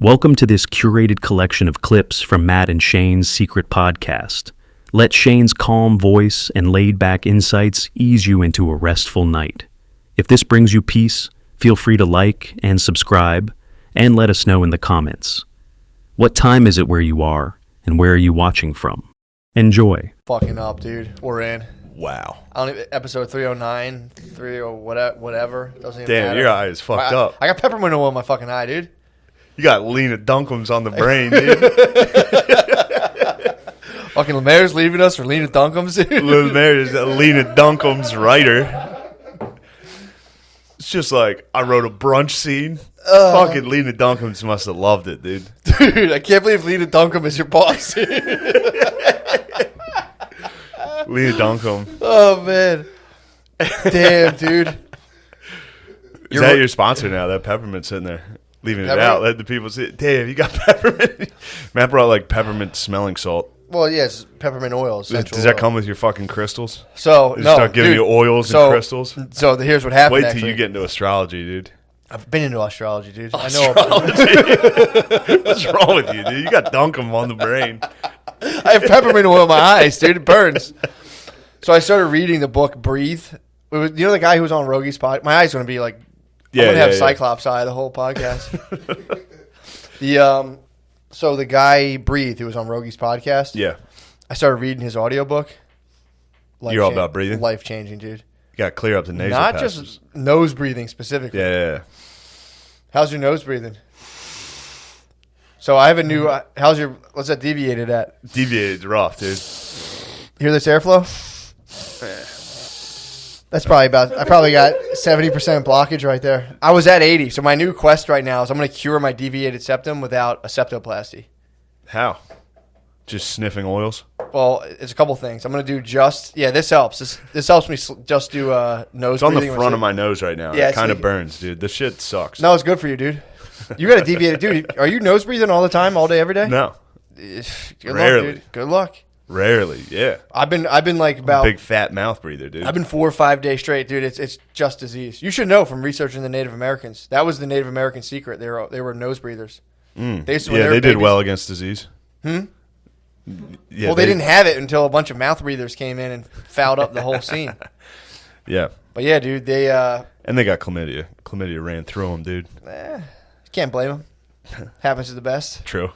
Welcome to this curated collection of clips from Matt and Shane's secret podcast. Let Shane's calm voice and laid-back insights ease you into a restful night. If this brings you peace, feel free to like and subscribe, and let us know in the comments. What time is it where you are, and where are you watching from? Enjoy. Fucking up, dude. We're in. Wow. I don't even, episode 309, 30 whatever. Doesn't even Damn, matter. your eye is fucked up. I got peppermint oil in my fucking eye, dude. You got Lena Dunham's on the brain, dude. Fucking Lemaire's leaving us for Lena Dunham's, dude. Lemaire's Lena Dunham's writer. It's just like, I wrote a brunch scene. Fucking Lena Dunham's must have loved it, dude. Dude, I can't believe Lena Dunham is your boss. Lena Dunham. Oh, man. Damn, dude. Is that your sponsor now, that peppermint sitting there? Leaving it out, let the people see it. Damn, you got peppermint. Matt brought like peppermint smelling salt. Well, yes, peppermint oil. Does that come with your fucking crystals? So, They no. start giving you oils and crystals? So, here's what happened, Wait till you get into astrology, dude. I've been into astrology, dude. Astrology? What's wrong with you, dude? You got Dunham on the brain. I have peppermint oil in my eyes, dude. It burns. So I started reading the book Breathe. It was, you know the guy who was on Rogi's podcast? My eye's going to be like, I'm going to have Cyclops eye the whole podcast. So the guy Breathe, who was on Rogi's podcast. Yeah. I started reading his audiobook. You're all about breathing? Life-changing, dude. You got to clear up the nasal Not passages. just nose breathing specifically. Yeah. How's your nose breathing? So I have a new, what's that deviated at? Deviated's rough, dude. Hear this airflow? That's probably I probably got 70% blockage right there. I was at 80, so my new quest right now is I'm going to cure my deviated septum without a septoplasty. How? Just sniffing oils? Well, it's a couple things. I'm going to do this helps. This helps me just do nose It's on the breathing. front of my nose right now. Yeah, it kind of burns, dude. This shit sucks. No, it's good for you, dude. You got a deviated, dude. Are you nose breathing all the time, all day, every day? No. Good Rarely. luck, dude. Good luck. Rarely, yeah. I've been like about big fat mouth breather, dude. I've been 4 or 5 days straight, dude. It's just disease. You should know from researching the Native Americans. That was the Native American secret. They were nose breathers. They did well against disease. Yeah, Yeah, they didn't have it until a bunch of mouth breathers came in and fouled up the whole scene. Yeah. But yeah, dude, they and they got chlamydia. Chlamydia ran through them, dude. Can't blame them. Happens to the best. True.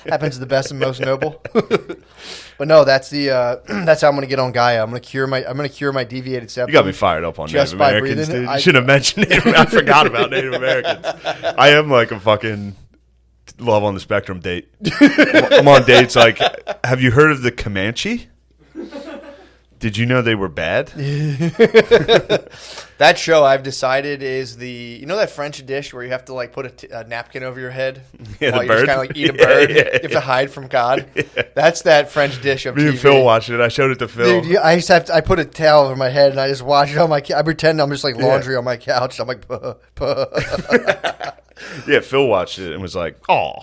Happens to the best and most noble. But no, that's that's how I'm gonna get on Gaia. I'm gonna cure my deviated septum. You got me fired up on just Native by Americans, breathing. dude. You should have mentioned Native Americans. I forgot about Native Americans. I am like a fucking love on the spectrum date. I'm on dates like, have you heard of the Comanche? Did you know they were bad? That show I've decided is that French dish where you have to like put a napkin over your head while you just kind of like eat a bird. You have to hide from God. Yeah. That's that French dish of Me TV. and Phil watched it. I showed it to Phil. Dude, I put a towel over my head and I just watch it on my. I pretend I'm just like laundry on my couch. I'm like, Yeah, Phil watched it and was like, "Oh."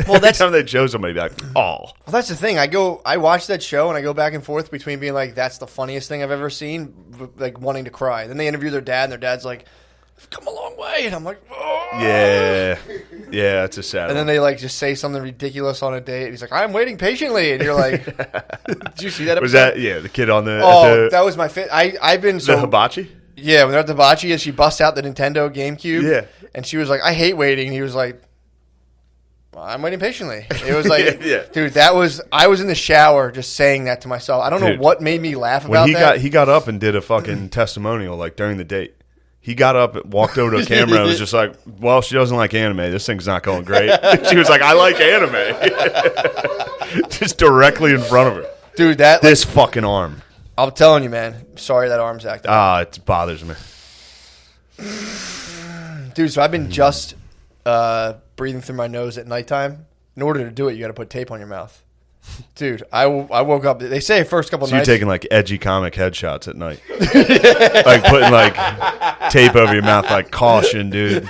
Well, every time they show somebody, like, "Oh." Well, that's the thing. I watch that show and I go back and forth between being like, "That's the funniest thing I've ever seen," like wanting to cry. Then they interview their dad, and their dad's like, "I've come a long way," and I'm like, "Oh." Yeah, it's a sad. And then they like just say something ridiculous on a date. And he's like, "I'm waiting patiently," and you're like, "Did you see that episode?" Was that the kid on the? That was my fit. I've been so the hibachi. Yeah, when they're at the hibachi, and she busts out the Nintendo GameCube. Yeah, and she was like, "I hate waiting," and he was like, I'm waiting patiently. It was like, dude, I was in the shower just saying that to myself. I don't know what made me laugh about that. He got up and did a fucking testimonial like during the date. He got up, walked over to a camera, and was just like, "Well, she doesn't like anime. This thing's not going great." She was like, "I like anime," just directly in front of her, dude. This fucking arm. I'm telling you, man. Sorry that arm's acting. It bothers me, dude. So I've been just breathing through my nose at nighttime. In order to do it, you got to put tape on your mouth. Dude, I woke up. They say first couple nights. You're taking like edgy comic headshots at night. Like putting like tape over your mouth like caution, dude.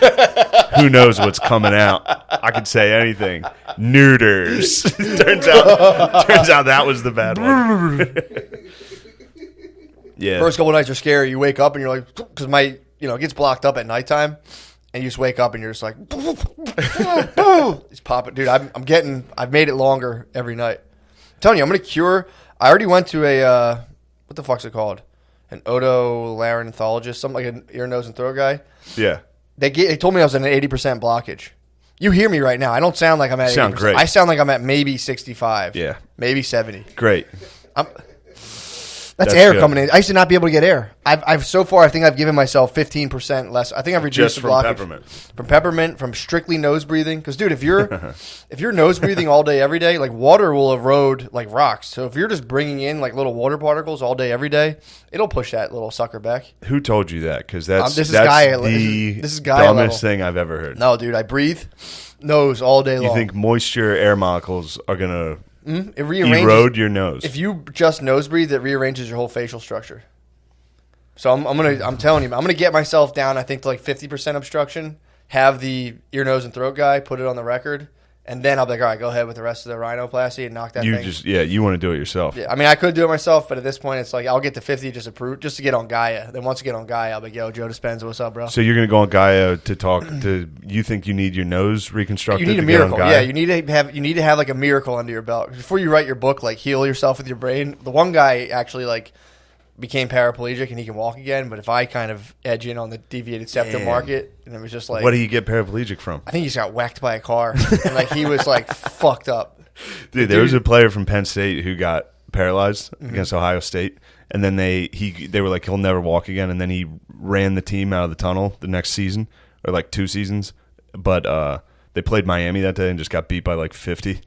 Who knows what's coming out? I could say anything. Neuters. turns out that was the bad one. Yeah. First couple nights are scary. You wake up and you're like, because it gets blocked up at nighttime. and you just wake up and you're just like, it's popping, dude. I've made it longer every night. I'm telling you, I'm gonna cure. I already went to a what the fuck's it called? An otolaryngologist, something like an ear, nose, and throat guy. Yeah. They told me I was at an 80% blockage. You hear me right now. I don't sound like I'm at 80%. Sound great. I sound like I'm at maybe 65. Yeah. Maybe 70. Great. That's air good. Coming in. I used to not be able to get air. I've so far, I think I've given myself 15% less. I think I've reduced just the blockage. From peppermint, from strictly nose breathing. Because, dude, if you're nose breathing all day, every day, like water will erode like rocks. So if you're just bringing in like little water particles all day, every day, it'll push that little sucker back. Who told you that? Because that's this is dumbest thing I've ever heard. No, dude, I breathe nose all day long. You think moisture air molecules are gonna it rearranges, erode your nose? If you just nose breathe, it rearranges your whole facial structure. So I'm telling you, I'm gonna get myself down. I think to like 50% obstruction. Have the ear, nose, and throat guy put it on the record, and then I'll be like, all right, go ahead with the rest of the rhinoplasty and knock that thing. You want to do it yourself. Yeah, I mean, I could do it myself, but at this point, it's like I'll get to 50 just to get on Gaia. Then once I get on Gaia, I'll be like, yo, Joe Dispenza, what's up, bro? So you're gonna go on Gaia to talk to? You think you need your nose reconstructed? You need a miracle. Yeah, you need to have like a miracle under your belt before you write your book. Like heal yourself with your brain. The one guy actually like became paraplegic and he can walk again. But if I kind of edge in on the deviated septum market, and it was just like, what did he get paraplegic from? I think he just got whacked by a car, and like he was like fucked up. Dude, there was a player from Penn State who got paralyzed against Ohio State, and then they were like, he'll never walk again, and then he ran the team out of the tunnel the next season, or like 2 seasons, but they played Miami that day and just got beat by like 50.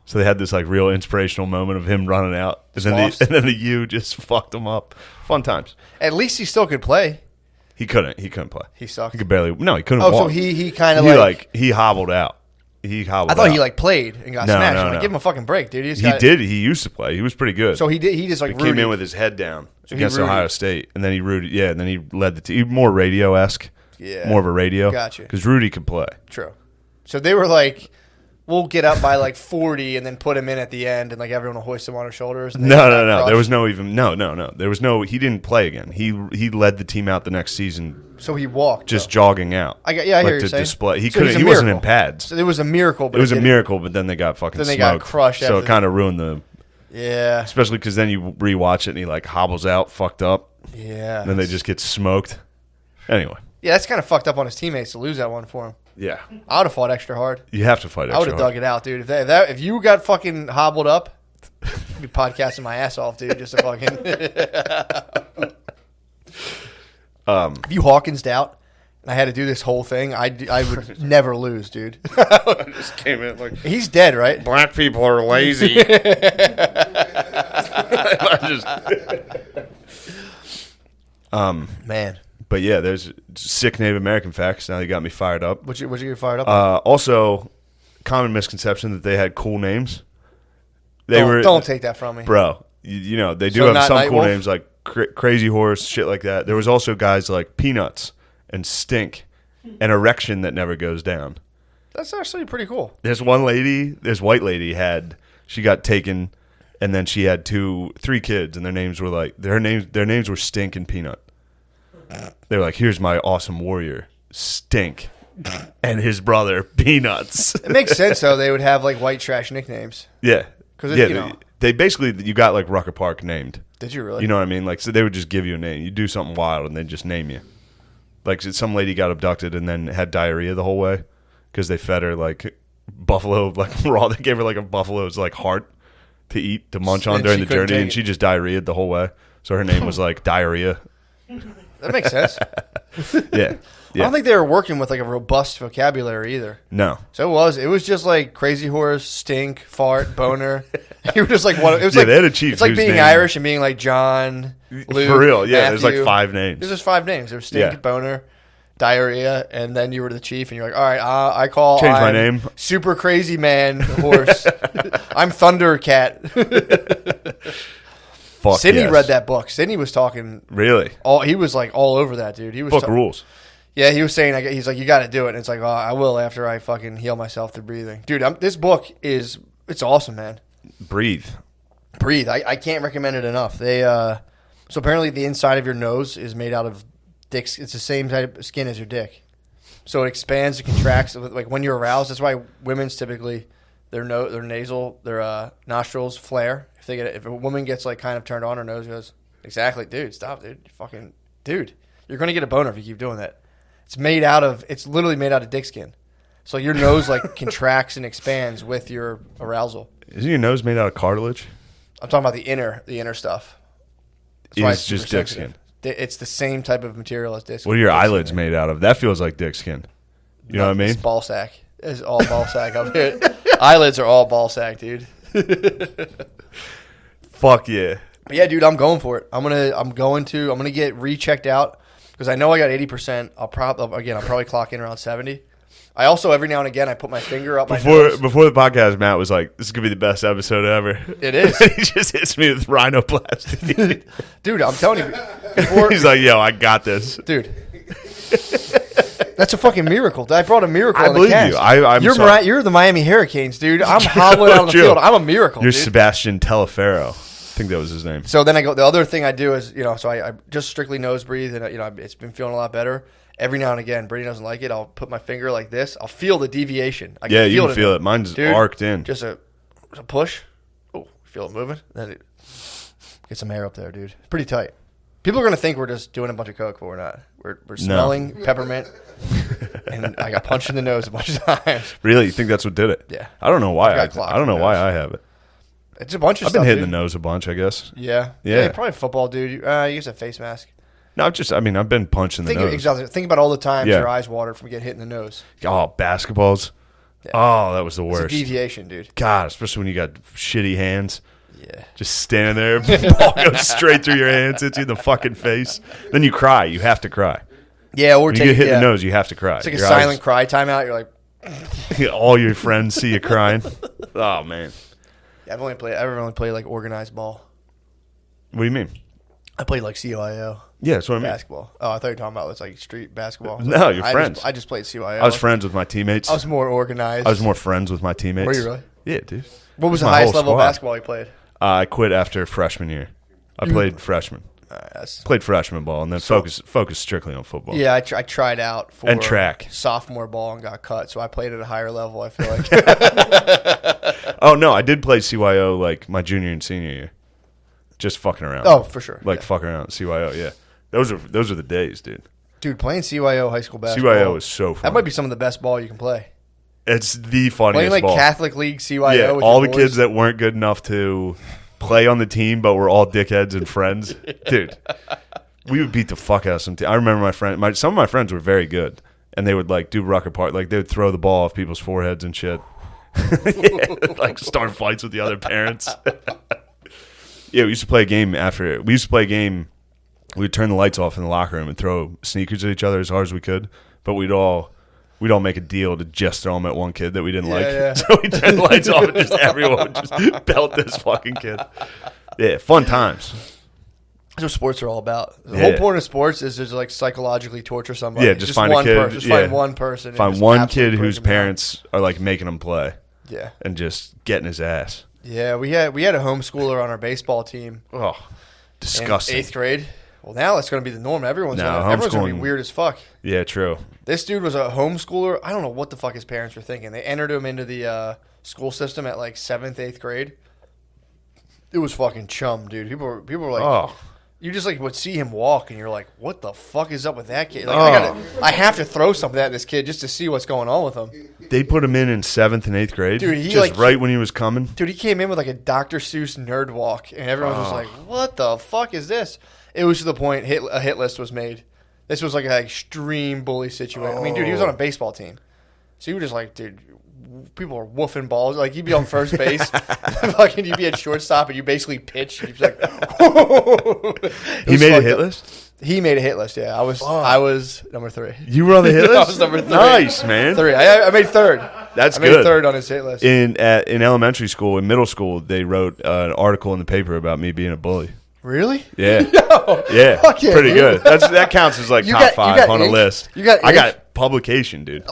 So they had this like real inspirational moment of him running out, and then the U just fucked him up. Fun times. At least he still could play. He couldn't play. He sucked. He could barely. No, he couldn't walk. So he kind of he hobbled out. I thought he like played and got smashed. No. Like, give him a fucking break, dude. He did. He used to play. He was pretty good. So he did. He just like came in with his head down against Ohio State, and then he rooted. Yeah, and then he led the team. More radio-esque. Yeah, more of a radio. Gotcha. Because Rudy could play. True. So they were like, we'll get up by like 40 and then put him in at the end, and like everyone will hoist him on their shoulders. No. There was no. There was no. He didn't play again. He led the team out the next season. So he walked, just jogging out. I hear you saying. Display. He couldn't. He wasn't in pads. So it was a miracle. But it was a miracle, but then they got fucking. Then they smoked. got crushed. So it kind of ruined the. Yeah. Especially because then you rewatch it and he like hobbles out, fucked up. Yeah. And then they just get smoked. Anyway. Yeah, that's kind of fucked up on his teammates to lose that one for him. Yeah. I would have fought extra hard. You have to fight extra hard. I would have dug it out, dude. If you got fucking hobbled up, I'd be podcasting my ass off, dude. Just to fucking. If you Hawkins'd out and I had to do this whole thing, I would never lose, dude. I just came in like. He's dead, right? Black people are lazy. Man. But yeah, there's sick Native American facts. Now you got me fired up. What'd you get fired up? Also, common misconception that they had cool names. Don't take that from me, bro. You know they do have some cool names like Crazy Horse, shit like that. There was also guys like Peanuts and Stink and Erection that never goes down. That's actually pretty cool. This white lady she got taken, and then she had 3 kids, and their names were Stink and Peanut. They were like, here's my awesome warrior, Stink, and his brother, Peanuts. It makes sense, though. They would have, like, white trash nicknames. Yeah. They basically, you got, like, Rucker Park named. Did you really? You know what I mean? Like, so they would just give you a name. You do something wild, and they'd just name you. Like, some lady got abducted and then had diarrhea the whole way because they fed her, like, buffalo, like, raw. They gave her, like, a buffalo's, like, heart to eat, to munch on during the journey, and she just diarrheaed the whole way. So her name was, like, Diarrhea. That makes sense. Yeah. I don't think they were working with like a robust vocabulary either. No. So it was just like Crazy Horse, Stink, Fart, Boner. You were just like one. It was they had a chief. It's like being Irish and being like John, Luke, for real. Yeah, Matthew. there's like 5 names. There's just 5 names. There was Stink, Boner, Diarrhea, and then you were the chief, and you're like, all right, change my name. Super Crazy Man Horse. I'm Thundercat. Fuck Sydney read that book. Sydney was talking. Really? He was like all over that, dude. He was book rules. Yeah, he was saying, he's like, you got to do it. And it's like, I will after I fucking heal myself through breathing. Dude, this book it's awesome, man. Breathe. I can't recommend it enough. So apparently the inside of your nose is made out of dicks. It's the same type of skin as your dick. So it expands and contracts. Like when you're aroused, that's why women's typically their nostrils flare. If a woman gets like kind of turned on, her nose goes, exactly, dude, stop, dude. Dude, you're going to get a boner if you keep doing that. It's literally made out of dick skin. So your nose like contracts and expands with your arousal. Isn't your nose made out of cartilage? I'm talking about the inner stuff. It's just dick skin. It's the same type of material as dick skin. What are your eyelids made out of? That feels like dick skin. You know what I mean? It's ball sack. It's all ball sack up here. Eyelids are all ball sack, dude. Fuck yeah. But yeah, dude, I'm going for it. I'm gonna get rechecked out because I know I got 80%. I'll probably clock in around 70. I also every now and again I put my finger up my nose. Before the podcast, Matt was like, "This is gonna be the best episode ever." It is. He just hits me with rhinoplasty. Dude, I'm telling you. He's like, "Yo, I got this." Dude. That's a fucking miracle. I brought a miracle. I believe you. You're the Miami Hurricanes, dude. I'm hobbling out on the field. I'm a miracle. You're dude. Sebastian Telefero. I think that was his name. So then the other thing I do is, so I just strictly nose breathe, and it's been feeling a lot better. Every now and again, Brittany doesn't like it. I'll put my finger like this. I'll feel the deviation. You can feel it. Mine's arced in. Just a push. Oh, feel it moving. Then it get some air up there, dude. It's pretty tight. People are gonna think we're just doing a bunch of coke, but we're not. We're smelling peppermint, and I got punched in the nose a bunch of times. Really? You think that's what did it? Yeah. I don't know why. I don't know why I have it. It's a bunch of I've stuff. been hitting dude. the nose a bunch, I guess. Yeah. Yeah. Probably football, dude. You use a face mask. No, I've been punched in the nose. Exactly. Think about all the times your eyes watered from getting hit in the nose. Oh, basketballs. Yeah. Oh, that was the worst. It's a deviation, dude. God, especially when you got shitty hands. Yeah. Just standing there, ball goes straight through your hands, hits you in the fucking face. Then you cry. You have to cry. Yeah, or when you get hit in the nose, you have to cry. It's like your silent cry timeout. You're like, all your friends see you crying. Oh man. Yeah, I've only played like organized ball. What do you mean? I played like CYO. Yeah, that's what I mean. Basketball. Oh, I thought you were talking about it's like street basketball. No, you're friends. I just played CYO. I was friends with my teammates. I was more organized. I was more friends with my teammates. Were you really? Yeah, dude. What was the highest level of basketball you played? I quit after freshman year. I played freshman. Played freshman ball and then focused strictly on football. Yeah, I tried out for and track sophomore ball and got cut, so I played at a higher level. I feel like. Oh no, I did play CYO like my junior and senior year, just fucking around. Oh, for sure. Fucking around CYO. Yeah, those are the days, dude. Dude, playing CYO high school basketball. CYO is so fun. That might be some of the best ball you can play. It's the funniest playing ball. Catholic League CYO. Yeah, with all the boys. kids that weren't good enough to play on the team, but we're all dickheads and friends. Dude, we would beat the fuck out of some team. I remember some of my friends were very good, and they would do rucker part. They would throw the ball off people's foreheads and shit. Yeah, start fights with the other parents. Yeah, we used to play a game after it. We would turn the lights off in the locker room and throw sneakers at each other as hard as we could, but we'd all make a deal to just throw them at one kid that we didn't like. Yeah. So we turned the lights off and just everyone would just belt this fucking kid. Yeah, fun times. That's what sports are all about. The whole point of sports is to psychologically torture somebody. Yeah, just find one a kid. Find one person. Find one kid whose parents are making him play. Yeah. And just getting his ass. Yeah, we had a homeschooler on our baseball team. Oh, disgusting. In 8th grade. Well, now it's going to be the norm. Everyone's going to be weird as fuck. Yeah, true. This dude was a homeschooler. I don't know what the fuck his parents were thinking. They entered him into the school system at 7th, 8th grade. It was fucking chum, dude. People were like, oh. You just would see him walk, and you're like, "What the fuck is up with that kid?" I have to throw something at this kid just to see what's going on with him. They put him in 7th and 8th grade, dude. Right when he was coming, dude. He came in with a Dr. Seuss nerd walk, and everyone was like, "What the fuck is this?" It was to the point a hit list was made. This was an extreme bully situation. I mean, dude, he was on a baseball team, so you were just dude. People are woofing balls. You'd be on first base, fucking, you'd be at shortstop, and you basically pitch. And you'd be like, he made a hit list. He made a hit list. Yeah, I was number 3. You were on the hit list. I was number 3. Nice, man. 3. I made 3rd. That's good. I made 3rd on his hit list. In elementary school, in middle school, they wrote an article in the paper about me being a bully. Really? Yeah. No. Yeah. Okay, pretty dude. good. That counts as top 5 on a list. I got publication, dude.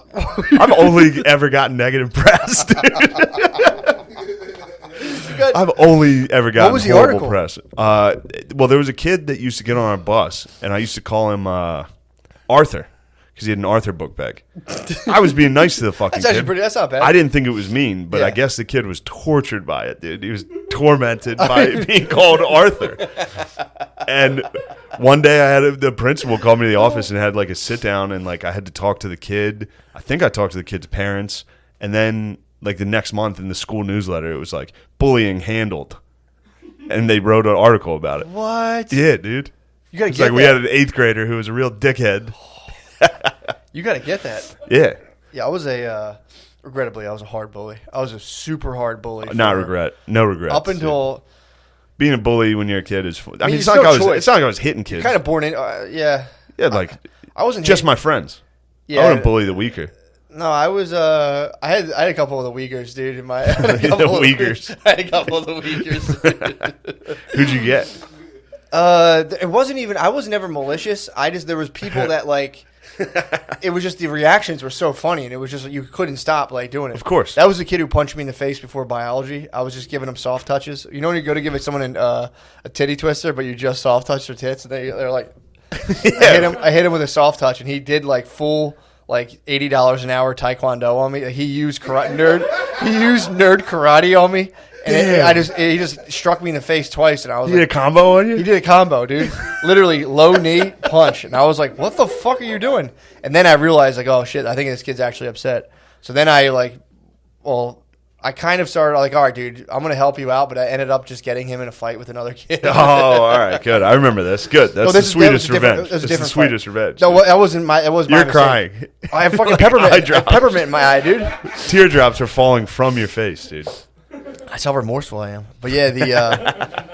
I've only ever gotten negative press, dude. I've only ever gotten horrible press. Well, there was a kid that used to get on our bus, and I used to call him Arthur because he had an Arthur book bag. I was being nice to the fucking kid. That's not bad. I didn't think it was mean, but Yeah. I guess the kid was tortured by it, dude. He was tormented by being called Arthur. And one day the principal called me to the office and had like a sit down, and like I had to talk to the kid. I think I talked to the kid's parents, and then like the next month in the school newsletter, it was like bullying handled, and they wrote an article about it. What? Yeah, dude. You gotta It's get like that. we had an 8th grader who was a real dickhead. You gotta get that. Yeah, Yeah, I was regrettably, I was a hard bully. I was a super hard bully. no regret. Up until Being a bully when you're a kid is fun. I mean, it's it's not, no like choice. it's not like I was hitting kids. kind of born in. Yeah, like I wasn't just hit- my friends. Yeah, I wouldn't bully the weaker. No, I was. I had a couple of the Uyghurs, dude. In my The Uyghurs. I had a couple of the Uyghurs. Who'd you get? It wasn't even. I was never malicious. There was people that like. It was just the reactions were so funny, and it was just you couldn't stop like doing it. Of course. That was the kid who punched me in the face before biology. I was just giving him soft touches. You know when you go to give someone a titty twister, but you just soft touch their tits, and they're like, I hit him with a soft touch, and he did like full like $80 an hour taekwondo on me. He used nerd karate on me, and he just struck me in the face twice, and I was He did a combo on you? he did a combo, dude. Literally low knee punch. And I was like, what the fuck are you doing? And then I realized, like, oh, shit, I think this kid's actually upset. So then I kind of started like, all right, dude, I'm going to help you out. But I ended up just getting him in a fight with another kid. Oh, all right, good. I remember this. Good. That's the sweetest revenge. That's the sweetest revenge. No, that wasn't my. It was my You're mistake. crying. I have fucking Like peppermint. eye drops. Peppermint in my eye, dude. Teardrops are falling from your face, dude. That's how remorseful I am. But yeah, the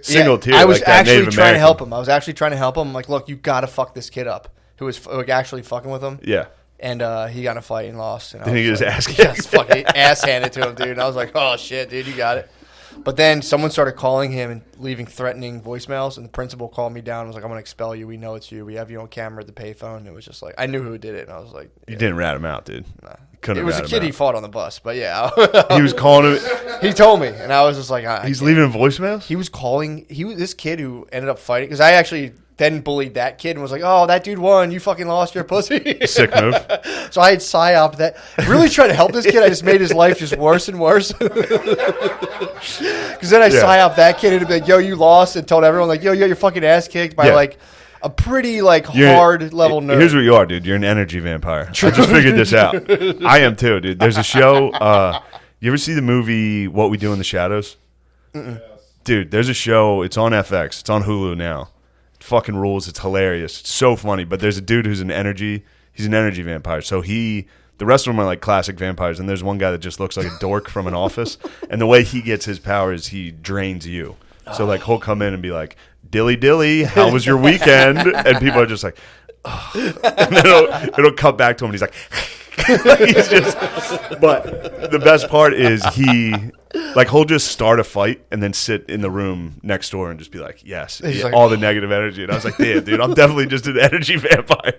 Single tear. I was like that actually Native trying to American. help him. I was actually trying to help him. I'm like, look, you got to fuck this kid up. Who was actually fucking with him. Yeah. And he got in a fight and lost. And Then he was get his like, ass kicked. yes, fucking ass handed to him, dude. And I was like, oh shit, dude, you got it. But then someone started calling him and leaving threatening voicemails, and the principal called me down and was like, I'm gonna expel you. We know it's you. We have you on camera at the payphone. And it was just like I knew who did it, and I was like, You didn't rat him out, dude. nah. Couldn't It was a rat kid him he out. fought on the bus, but yeah, He was calling him. he told me, and I was just like, I He's can't. leaving voicemails? He was calling. He was this kid who ended up fighting because I actually then bullied that kid and was like, "Oh, that dude won. You fucking lost your pussy." Sick move. So I had psyop that. Really trying to help this kid. I just made his life just worse and worse. Because then I psyop that kid and it'd be like, "Yo, you lost," and told everyone like, "Yo, you got your fucking ass kicked by Yeah. like a pretty like You're- hard level nerd." Here's what you are, dude. You're an energy vampire. I just figured this out. I am too, dude. There's a show. You ever see the movie What We Do in the Shadows? Dude, there's a show. It's on FX. It's on Hulu now. It fucking rules. It's hilarious. It's so funny. But there's a dude who's an energy. He's an energy vampire. So the rest of them are like classic vampires. And there's one guy that just looks like a dork from an office. And the way he gets his power is he drains you. So like he'll come in and be like, "Dilly dilly, how was your weekend?" And people are just like, "Ugh." And then it'll cut back to him. And he's like, he's just. But the best part is he'll just start a fight and then sit in the room next door and just be like, "Yes," He's yeah, like, all the negative energy. And I was like, "Damn, dude, I'm definitely just an energy vampire."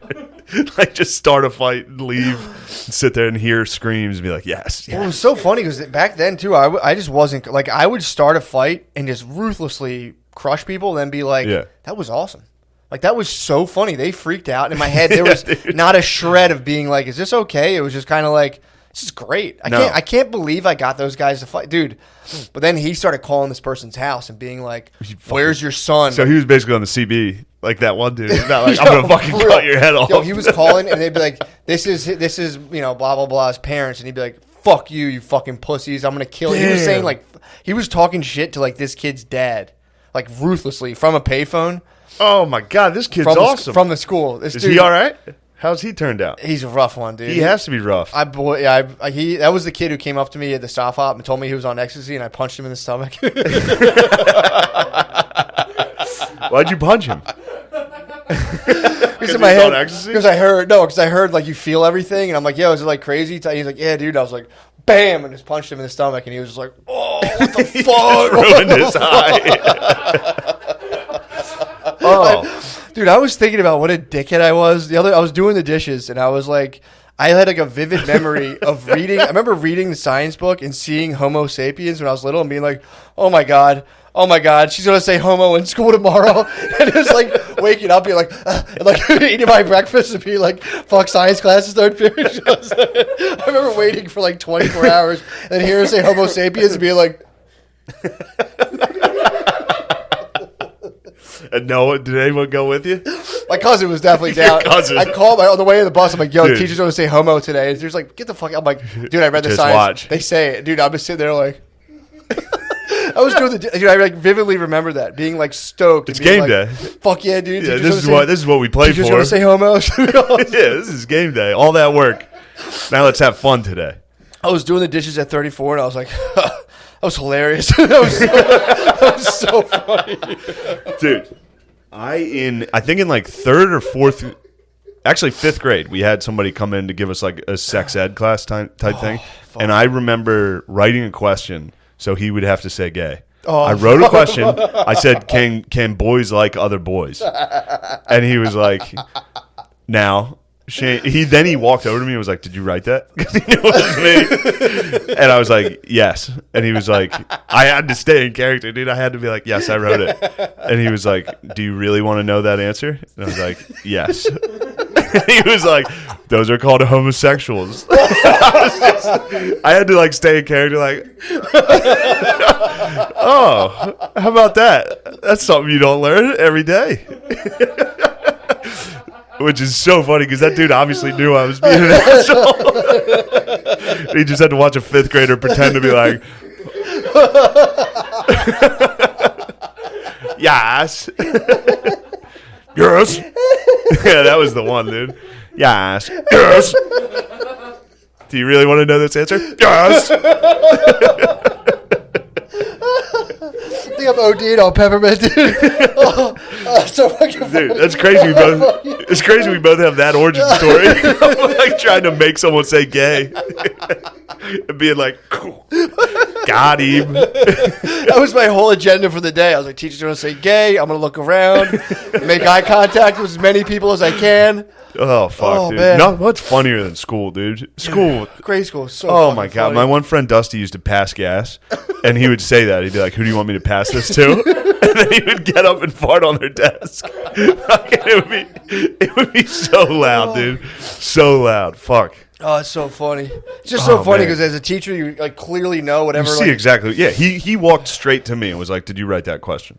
Like just start a fight and leave, and sit there and hear screams and be like, "Yes." Well, it yes. was so funny because back then too, I just wasn't like I would start a fight and just ruthlessly crush people, then be like, Yeah. "That was awesome." Like that was so funny. They freaked out. And in my head, there was not a shred of being like, "Is this okay?" It was just kind of like, "This is great." I can't believe I got those guys to fight, dude. But then he started calling this person's house and being like, "Where's your son?" So he was basically on the CB, like that one dude. He's not like, "I'm gonna fucking for real. cut your head off." Yo, he was calling and they'd be like, this is blah blah blah's parents, and he'd be like, "Fuck you, you fucking pussies! I'm gonna kill you." He was Damn. saying like he was talking shit to like this kid's dad, like ruthlessly from a payphone Oh my god, this kid's from awesome. from the school. This Is dude, he all right? How's he turned out? He's a rough one, dude. He has to be rough. That was the kid who came up to me at the stop hop and told me he was on ecstasy, and I punched him in the stomach. Why'd you punch him? Because in he's my head, on ecstasy? because I heard like you feel everything, and I'm like, "Yo, is it like crazy?" He's like, "Yeah, dude." I was like, "Bam!" and just punched him in the stomach, and he was just like, "Oh, what the fuck?" Ruined his eye. Oh, Dude, I was thinking about what a dickhead I was. I was doing the dishes, and I was like, I had like a vivid memory of reading. I remember reading the science book and seeing Homo sapiens when I was little and being like, oh my God, she's going to say homo in school tomorrow. And it was like waking up, being like, and like eating my breakfast and being like, fuck science classes third period. I remember waiting for like 24 hours and then hearing her say Homo sapiens and being like, and no, did anyone go with you? my cousin was definitely down. I called on the way to the bus. I'm like, yo, Dude. teacher's going to say homo today. And she's like, get the fuck out. I'm like, dude, I read the Just science. watch. They say it. Dude, I'm just sitting there like. I was doing dude, I like vividly remember that being like stoked. It's being game day. Fuck yeah, dude! Yeah, this is what we play for. Teachers gonna say homo. Yeah, this is game day. All that work. Now let's have fun today. I was doing the dishes at 34, and I was like, that was hilarious. that was so funny, dude. I think in like third or fourth, actually fifth grade, we had somebody come in to give us like a sex ed class type thing, and I remember writing a question. So he would have to say gay. Oh, I wrote a question. I said, "Can boys like other boys?" And he was like, "Now." He walked over to me and was like, "Did you write that?" Because he knew it was me. And I was like, "Yes." And he was like, I had to stay in character, dude. I had to be like, "Yes, I wrote it." And he was like, "Do you really want to know that answer?" And I was like, "Yes." And he was like, "Those are called homosexuals." I had to like stay in character, like, "Oh, how about that? That's something you don't learn every day." Which is so funny because that dude obviously knew I was being an asshole. He just had to watch a fifth grader pretend to be like, "Yes." Yes. Yeah, that was the one, dude. Yes. Yes. Do you really want to know this answer? Yes. I think I'm OD'd on peppermint, dude. So fucking funny. Dude, that's crazy. It's crazy we both have that origin story. I'm like trying to make someone say gay. And being like, got him. That was my whole agenda for the day. I was like, teacher's going to say gay. I'm going to look around, make eye contact with as many people as I can. Oh, fuck, dude. Man. No, what's funnier than school, dude? School. Grade school is so Oh, my God. funny. My one friend, Dusty, used to pass gas, and he would say that. He'd be like, "Who do you want me to pass this to?" And then he would get up and fart on their desk. It would be so loud, dude. So loud. Fuck. Oh, it's so funny. It's just so funny man. because as a teacher, you like clearly know whatever. You see exactly. Yeah, he walked straight to me and was like, "Did you write that question?"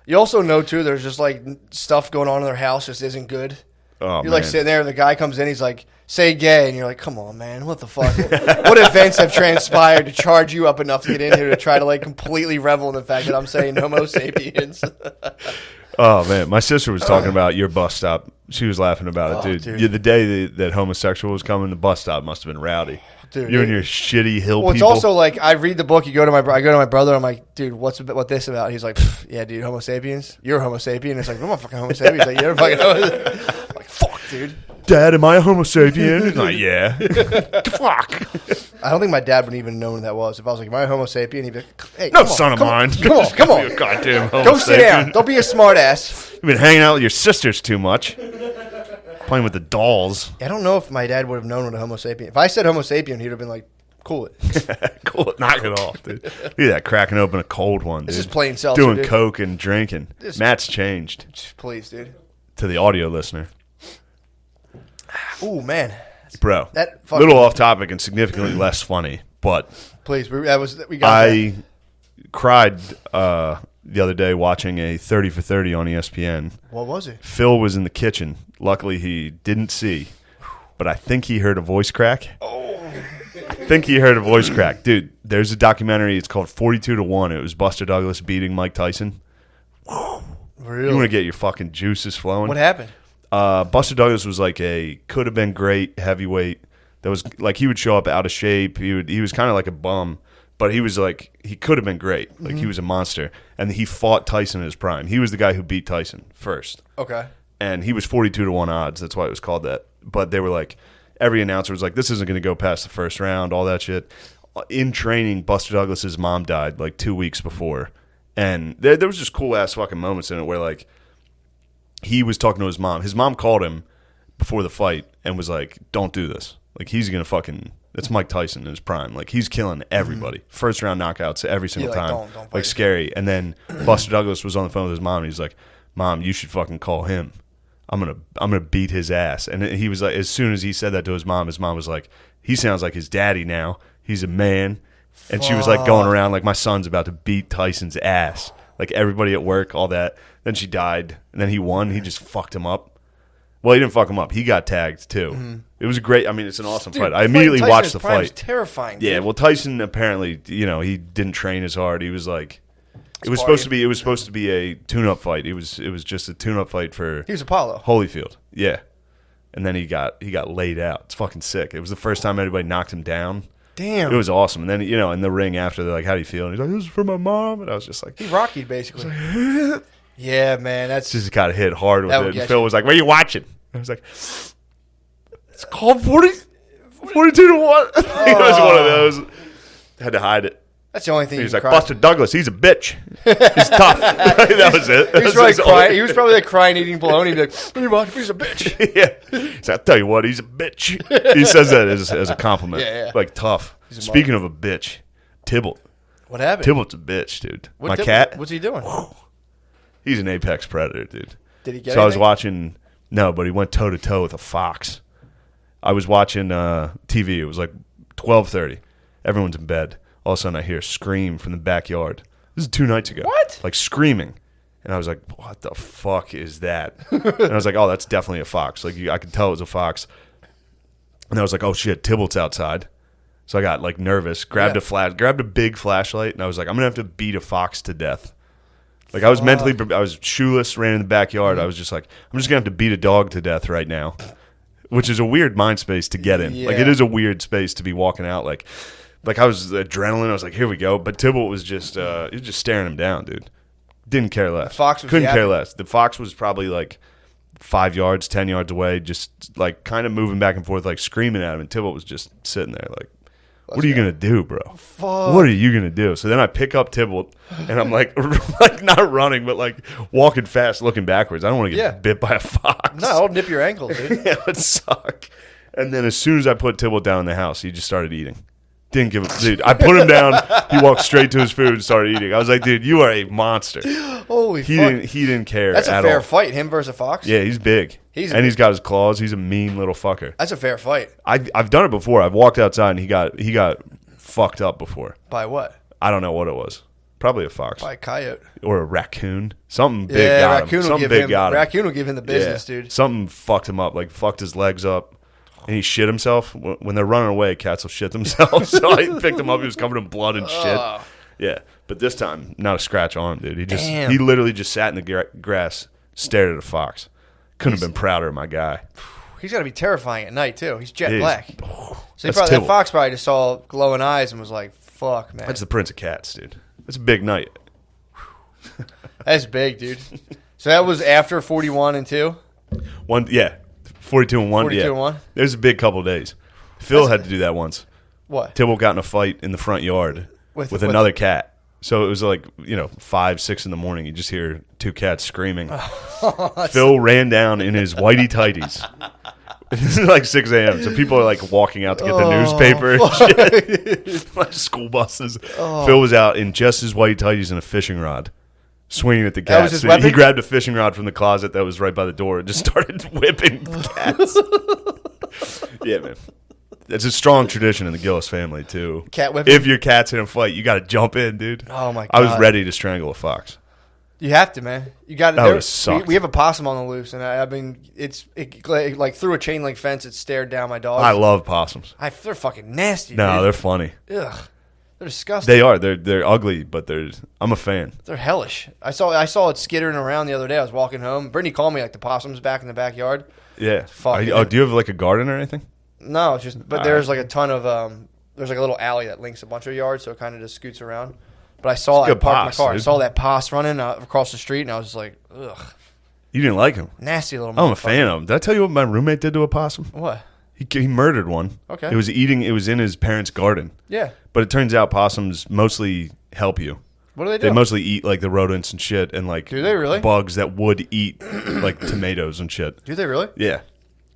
You also know too. There's just like stuff going on in their house just isn't good. Oh, You're like sitting there, and the guy comes in. He's like, "Say gay," and you're like, "Come on, man, what the fuck? What events have transpired to charge you up enough to get in here to try to like completely revel in the fact that I'm saying Homo sapiens?" Oh, man. My sister was talking about your bus stop. She was laughing about it, dude. Dude. Yeah, the day that homosexual was coming, the bus stop must have been rowdy. Dude, you and your shitty hill well, it's people. also like I read the book. I go to my brother. I'm like, "Dude, what this about?" He's like, "Yeah, dude, Homo sapiens. You're a Homo sapien." It's like, "I'm not fucking Homo sapien." He's like, "You're a fucking Homo." I'm like, "Fuck, dude." "Dad, am I a Homo sapien?" He's like, "Yeah." Fuck. I don't think my dad would even know what that was. If I was like, "Am I a Homo sapien?" He'd be like, "Hey, No come on, son of come mine. on, come on, You goddamn Homo go sit sapien. down. Don't be a smart ass." You've been hanging out with your sisters too much. Playing with the dolls. I don't know if my dad would have known what a Homo sapien. If I said Homo sapien, he'd have been like, "Cool it." Cool. Knock it off, dude. Look at that, cracking open a cold one, dude. This is plain seltzer, Doing dude. coke and drinking. This- Matt's changed Please, dude. to the audio listener. Ooh, man. Bro, That fucking- little off topic and significantly less funny, but Please, we got that. I cried the other day watching a 30 for 30 on ESPN. What was it? Phil was in the kitchen. Luckily, he didn't see, but I think he heard a voice crack. Dude, there's a documentary. It's called 42-1. It was Buster Douglas beating Mike Tyson. Really? You want to get your fucking juices flowing? What happened? Buster Douglas was like a could have been great heavyweight. That was like he would show up out of shape. He was kind of like a bum, but he was like he could have been great. Like he was a monster, and he fought Tyson in his prime. He was the guy who beat Tyson first, Okay. and he was 42-1 odds. That's why it was called that. But they were like every announcer was like, "This isn't going to go past the first round." All that shit. In training, Buster Douglas's mom died like 2 weeks before, and there was just cool ass fucking moments in it where like. He was talking to his mom. His mom called him before the fight and was like, "Don't do this. Like he's gonna fucking." It's Mike Tyson in his prime. Like he's killing everybody. First round knockouts every single time. don't fight like scary. And then Buster Douglas was on the phone with his mom. And he's like, "Mom, you should fucking call him. I'm gonna beat his ass." And he was like, as soon as he said that to his mom was like, "He sounds like his daddy now. He's a man." And she was like going around like, "My son's about to beat Tyson's ass." Like everybody at work, all that. Then she died, and then he won. He just fucked him up. Well, he didn't fuck him up. He got tagged too. Mm-hmm. It was great. I mean, it's an awesome fight. I immediately watched the fight. Was terrifying. Yeah, well, Tyson apparently, he didn't train as hard. He was like, it was supposed to be a tune-up fight. It was just a tune-up fight for. He was Apollo Holyfield. Yeah, and then he got laid out. It's fucking sick. It was the first time anybody knocked him down. Damn. It was awesome. And then in the ring after, they're like, "How do you feel?" And he's like, "This is for my mom." And I was just like, he Rockied basically. Yeah, man, that's just got hit hard with it. And Phil you. was like, "What are you watching?" I was like, "It's called 42 to 1. It was one of those. Had to hide it. That's the only thing. He was like, "Buster Douglas, he's a bitch. He's tough." That was it. He was probably crying. He was probably like crying, eating bologna. He'd be like, "What are you watching? He's a bitch." Yeah. He's like, "I'll tell you what, he's a bitch." He says that as a compliment. Yeah. Like tough. Speaking of a bitch, Tybalt. What happened? Tybalt's a bitch, dude. My Tybalt? cat. What's he doing? He's an apex predator, dude. Did he get? So I was watching. No, but he went toe to toe with a fox. I was watching TV. It was like 12:30. Everyone's in bed. All of a sudden, I hear a scream from the backyard. This is 2 nights ago. What? Like screaming. And I was like, "What the fuck is that?" And I was like, "Oh, that's definitely a fox." Like I could tell it was a fox. And I was like, "Oh shit, Tybalt's outside." So I got like nervous. Grabbed a big flashlight, and I was like, "I'm gonna have to beat a fox to death." Like I was I was shoeless, ran in the backyard. I was just like, "I'm just gonna have to beat a dog to death right now," which is a weird mind space to get in. Yeah. Like it is a weird space to be walking out. Like I was adrenaline. I was like, "Here we go." But Tybalt was just he was just staring him down, dude. Didn't care less. The fox was couldn't care yapping. less. The fox was probably like 5 yards, 10 yards away, just like kind of moving back and forth, like screaming at him. And Tybalt was just sitting there, like, "What are you gonna do, bro? Fuck. What are you gonna do?" So then I pick up Tybalt, and I'm like, like not running, but like walking fast, looking backwards. I don't want to get bit by a fox. No, I'll nip your ankles, dude. Yeah, it would suck. And then as soon as I put Tybalt down in the house, he just started eating. Didn't give a dude. I put him down. He walked straight to his food and started eating. I was like, "Dude, you are a monster." Holy He fuck. He didn't care. That's a at fair all. fight, him versus a fox. Yeah, he's big. He's got his claws. He's a mean little fucker. That's a fair fight. I've done it before. I've walked outside and he got fucked up before. By what? I don't know what it was. Probably a fox By a coyote. or a raccoon. Something big Yeah, got raccoon him. will Something give big him. got him. Raccoon will give him the business, Yeah. dude. Something fucked him up. Like fucked his legs up. And he shit himself. When they're running away, cats will shit themselves. So I picked him up. He was covered in blood and shit. Yeah. But this time, not a scratch on him, dude. He literally just sat in the grass, stared at a fox. Couldn't have been prouder of my guy. He's got to be terrifying at night, too. He's jet He is. black. So That's that Tybalt. fox probably just saw glowing eyes and was like, "Fuck, man." That's the Prince of Cats, dude. That's a big night. That's big, dude. So that was after 41 and 2? 42 and 1. 42 yeah. and 1? There's a big couple of days. Phil had to do that once. What? Tybalt got in a fight in the front yard with another cat. So it was like, 5, 6 in the morning. You just hear 2 cats screaming. Phil ran down in his whitey tighties. This is like 6 a.m. So people are like walking out to get the newspaper and shit. Like school buses. Phil was out in just his whitey tighties and a fishing rod, swinging at the That was cats. his So weapon? he grabbed a fishing rod from the closet that was right by the door and just started whipping cats. Yeah, man. It's a strong tradition in the Gillis family, too. Cat whipping? If your cat's in a fight, you got to jump in, dude. Oh, my God. I was ready to strangle a fox. You have to, man. You got That would've sucked. We have a possum on the loose, and I mean, it like through a chain link fence, it stared down my dog. I love possums. They're fucking nasty. No, dude. they're funny. Ugh, they're disgusting. They are. They're ugly, but I'm a fan. They're hellish. I saw it skittering around the other day. I was walking home. Brittany called me like the possum's back in the backyard. Yeah. Fuck, Do dude. you have like a garden or anything? No, it's just but there's like a ton of there's like a little alley that links a bunch of yards, so it kind of just scoots around. But I saw It's I good parked poss, my car. dude. I saw that poss running across the street, and I was just like, ugh, You didn't like him. nasty little. I'm a motherfucker. fan of him. Did I tell you what my roommate did to a possum? What? He murdered one. Okay. It was in his parents' garden. Yeah. But it turns out possums mostly help you. What do they do? They mostly eat like the rodents and shit and like Do they really? bugs that would eat like tomatoes and shit. Do they really? Yeah.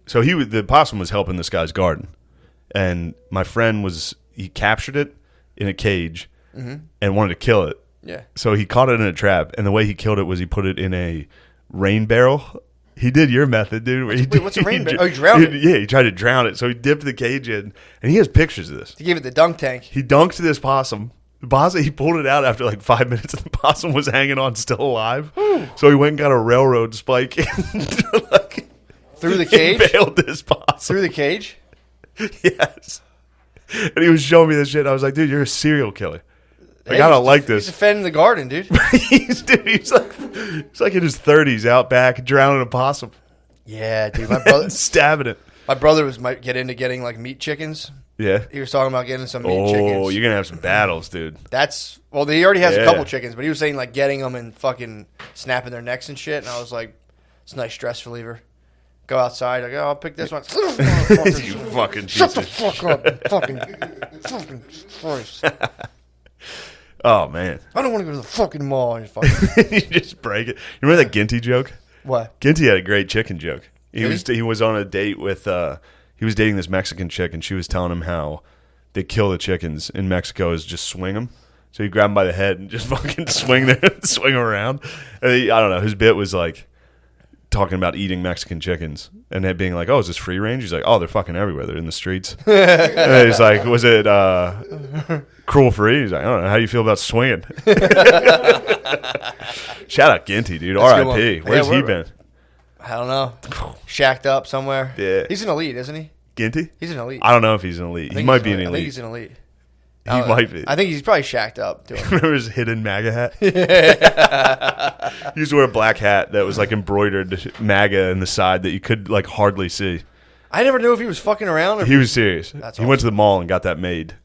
So the possum was helping this guy's garden, and my friend he captured it in a cage and wanted to kill it. Yeah. So he caught it in a trap, and the way he killed it was he put it in a rain barrel. He did your method, dude. What's a rain barrel? Oh, you drowned it? Yeah, he tried to drown it. So he dipped the cage in, and he has pictures of this. He gave it the dunk tank. He dunked this possum. The possum, he pulled it out after like 5 minutes, and the possum was hanging on still alive. So he went and got a railroad spike Through the cage? Bailed this possum. Through the cage? Yes. And he was showing me this shit. I was like, dude, you're a serial killer. Like, I don't like this. He's defending the garden, dude. he's like in his 30s out back drowning a possum. Yeah, dude. My brother stabbing it. My brother might get into getting like meat chickens. Yeah. He was talking about getting some meat chickens. Oh, you're gonna have some battles, dude. He already has a couple chickens, but he was saying like getting them and fucking snapping their necks and shit. And I was like, it's a nice stress reliever. Go outside. I go, I'll pick this one. You fucking shut the fuck up, fucking Christ. Oh man, I don't want to go to the fucking mall. And you just break it. You remember that Ginty joke? What? Ginty had a great chicken joke. He Really? was on a date with he was dating this Mexican chick, and she was telling him how they kill the chickens in Mexico is just swing them. So you grab them by the head and just fucking swing them around. And I don't know. His bit was like talking about eating Mexican chickens and it being like, oh, is this free range? He's like, oh, they're fucking everywhere. They're in the streets. And he's like, was it cruel free? He's like, I don't know. How do you feel about swinging? Shout out Ginty, dude. R.I.P. Where's he been? I don't know. Shacked up somewhere. Yeah. He's an elite, isn't he? Ginty? He's an elite. I don't know if he's an elite. He might be an elite. I think he's an elite. He might be. I think he's probably shacked up. Remember his hidden MAGA hat? Yeah. He used to wear a black hat that was like embroidered MAGA in the side that you could like hardly see. I never knew if he was fucking around. He was serious. That's he went to the mall and got that made.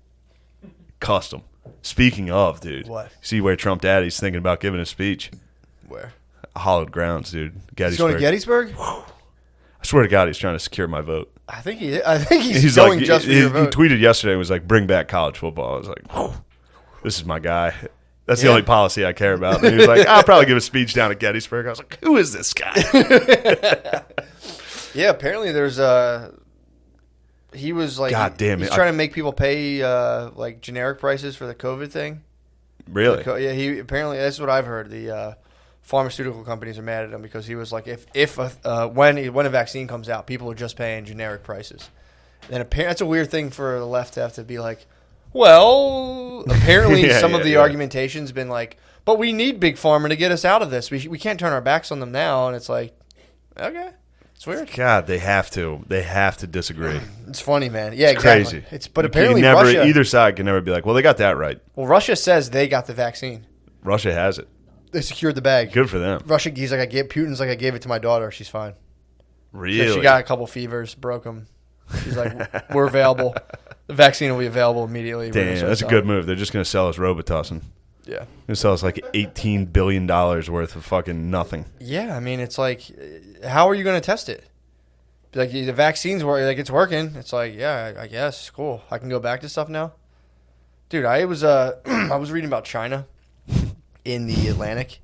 Custom. Speaking of, dude. What? See where Trump Daddy's thinking about giving a speech. Where? Hollowed grounds, dude. Gettysburg. He's going to Gettysburg? I swear to God, he's trying to secure my vote. I think he's going like, just for your vote. He tweeted yesterday and was like, bring back college football. I was like, whew, this is my guy. That's the only policy I care about. And he was like, I'll probably give a speech down at Gettysburg. I was like, who is this guy? Yeah, apparently there's he was like, God damn it. He's trying to make people pay like generic prices for the COVID thing. Really? Yeah, he apparently, that's what I've heard. The pharmaceutical companies are mad at him because he was like, when a vaccine comes out, people are just paying generic prices. And apparently, that's a weird thing for the left to have to be like, well, apparently some of the argumentation's been like, but we need Big Pharma to get us out of this. We can't turn our backs on them now. And it's like, okay. It's weird. God, they have to. They have to disagree. It's funny, man. Yeah, it's exactly. Crazy. But apparently Russia, either side can never be like, well, they got that right. Well, Russia says they got the vaccine. Russia has it. They secured the bag. Good for them. He's like, Putin's like, I gave it to my daughter. She's fine. Really? So she got a couple fevers, broke them. She's like, we're available. The vaccine will be available immediately. Damn, that's a good move. They're just going to sell us Robitussin. Yeah. They're going to sell us like $18 billion worth of fucking nothing. Yeah, I mean, it's like, how are you going to test it? Like, the vaccine's like, it's working. It's like, yeah, I guess. Cool. I can go back to stuff now. Dude, I was I was reading about China in the Atlantic.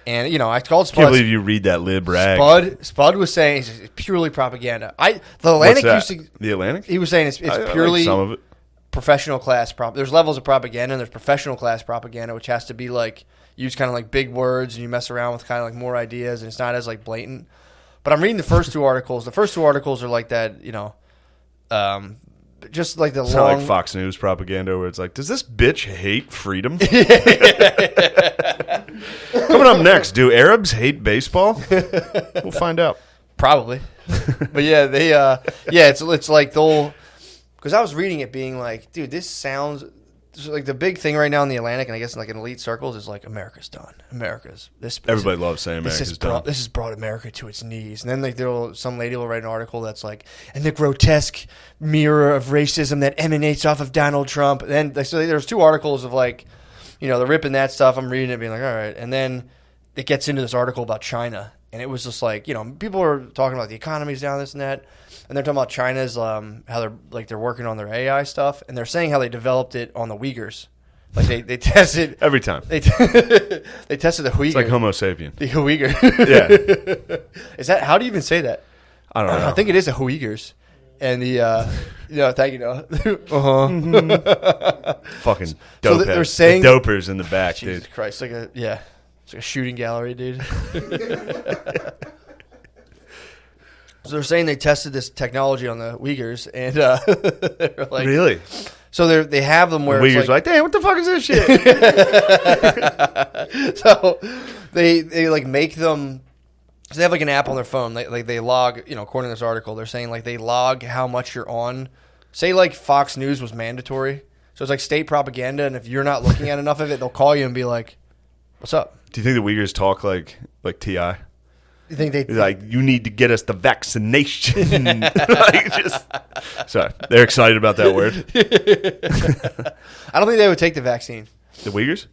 And, you know, I called Spud. I can't believe you read that lib rag. Spud was saying it's purely propaganda. The Atlantic What's that? used to. The Atlantic? He was saying it's I purely like some of it. professional class There's levels of propaganda, and there's professional class propaganda, which has to be like use kind of like big words, and you mess around with kind of like more ideas, and it's not as like blatant. But I'm reading the first two articles. The first two articles are like that, you know, just like the it's long. not like Fox News propaganda where it's like, does this bitch hate freedom? Coming up next, do Arabs hate baseball? We'll find out. Probably. But yeah, they it's like they'll, because I was reading it being like, dude, this sounds like the big thing right now in the Atlantic, and I guess in like in elite circles, is like America's done. Everybody loves saying America's done. This has brought America to its knees. And then like some lady will write an article that's like, and the grotesque mirror of racism that emanates off of Donald Trump. And then so there's two articles of like, you know, they're ripping that stuff. I'm reading it being like, all right. And then it gets into this article about China. And it was just like, you know, people are talking about the economy's down, this and that. And they're talking about China's, how they're working on their AI stuff. And they're saying how they developed it on the Uyghurs. Like they tested. Every time. They tested the Uyghur. It's like Homo sapien. The Uyghur. Yeah. Is that, how do you even say that? I don't know. I think it is the Uyghurs. And the, thank you, Noah. Fucking So dope they're saying- the dopers in the back, Jesus dude. Christ. It's like a shooting gallery, dude. So they're saying they tested this technology on the Uyghurs, and they're like, Really? So they have them where Uyghurs it's like, damn, what the fuck is this shit? so they like make them. So they have like an app on their phone. They log, according to this article, they're saying like they log how much you're on. Say like Fox News was mandatory, so it's like state propaganda, and if you're not looking at enough of it, they'll call you and be like, "What's up?" Do you think the Uyghurs talk like T.I.? You think they Like, you need to get us the vaccination. Sorry, they're excited about that word. I don't think they would take the vaccine. The Uyghurs?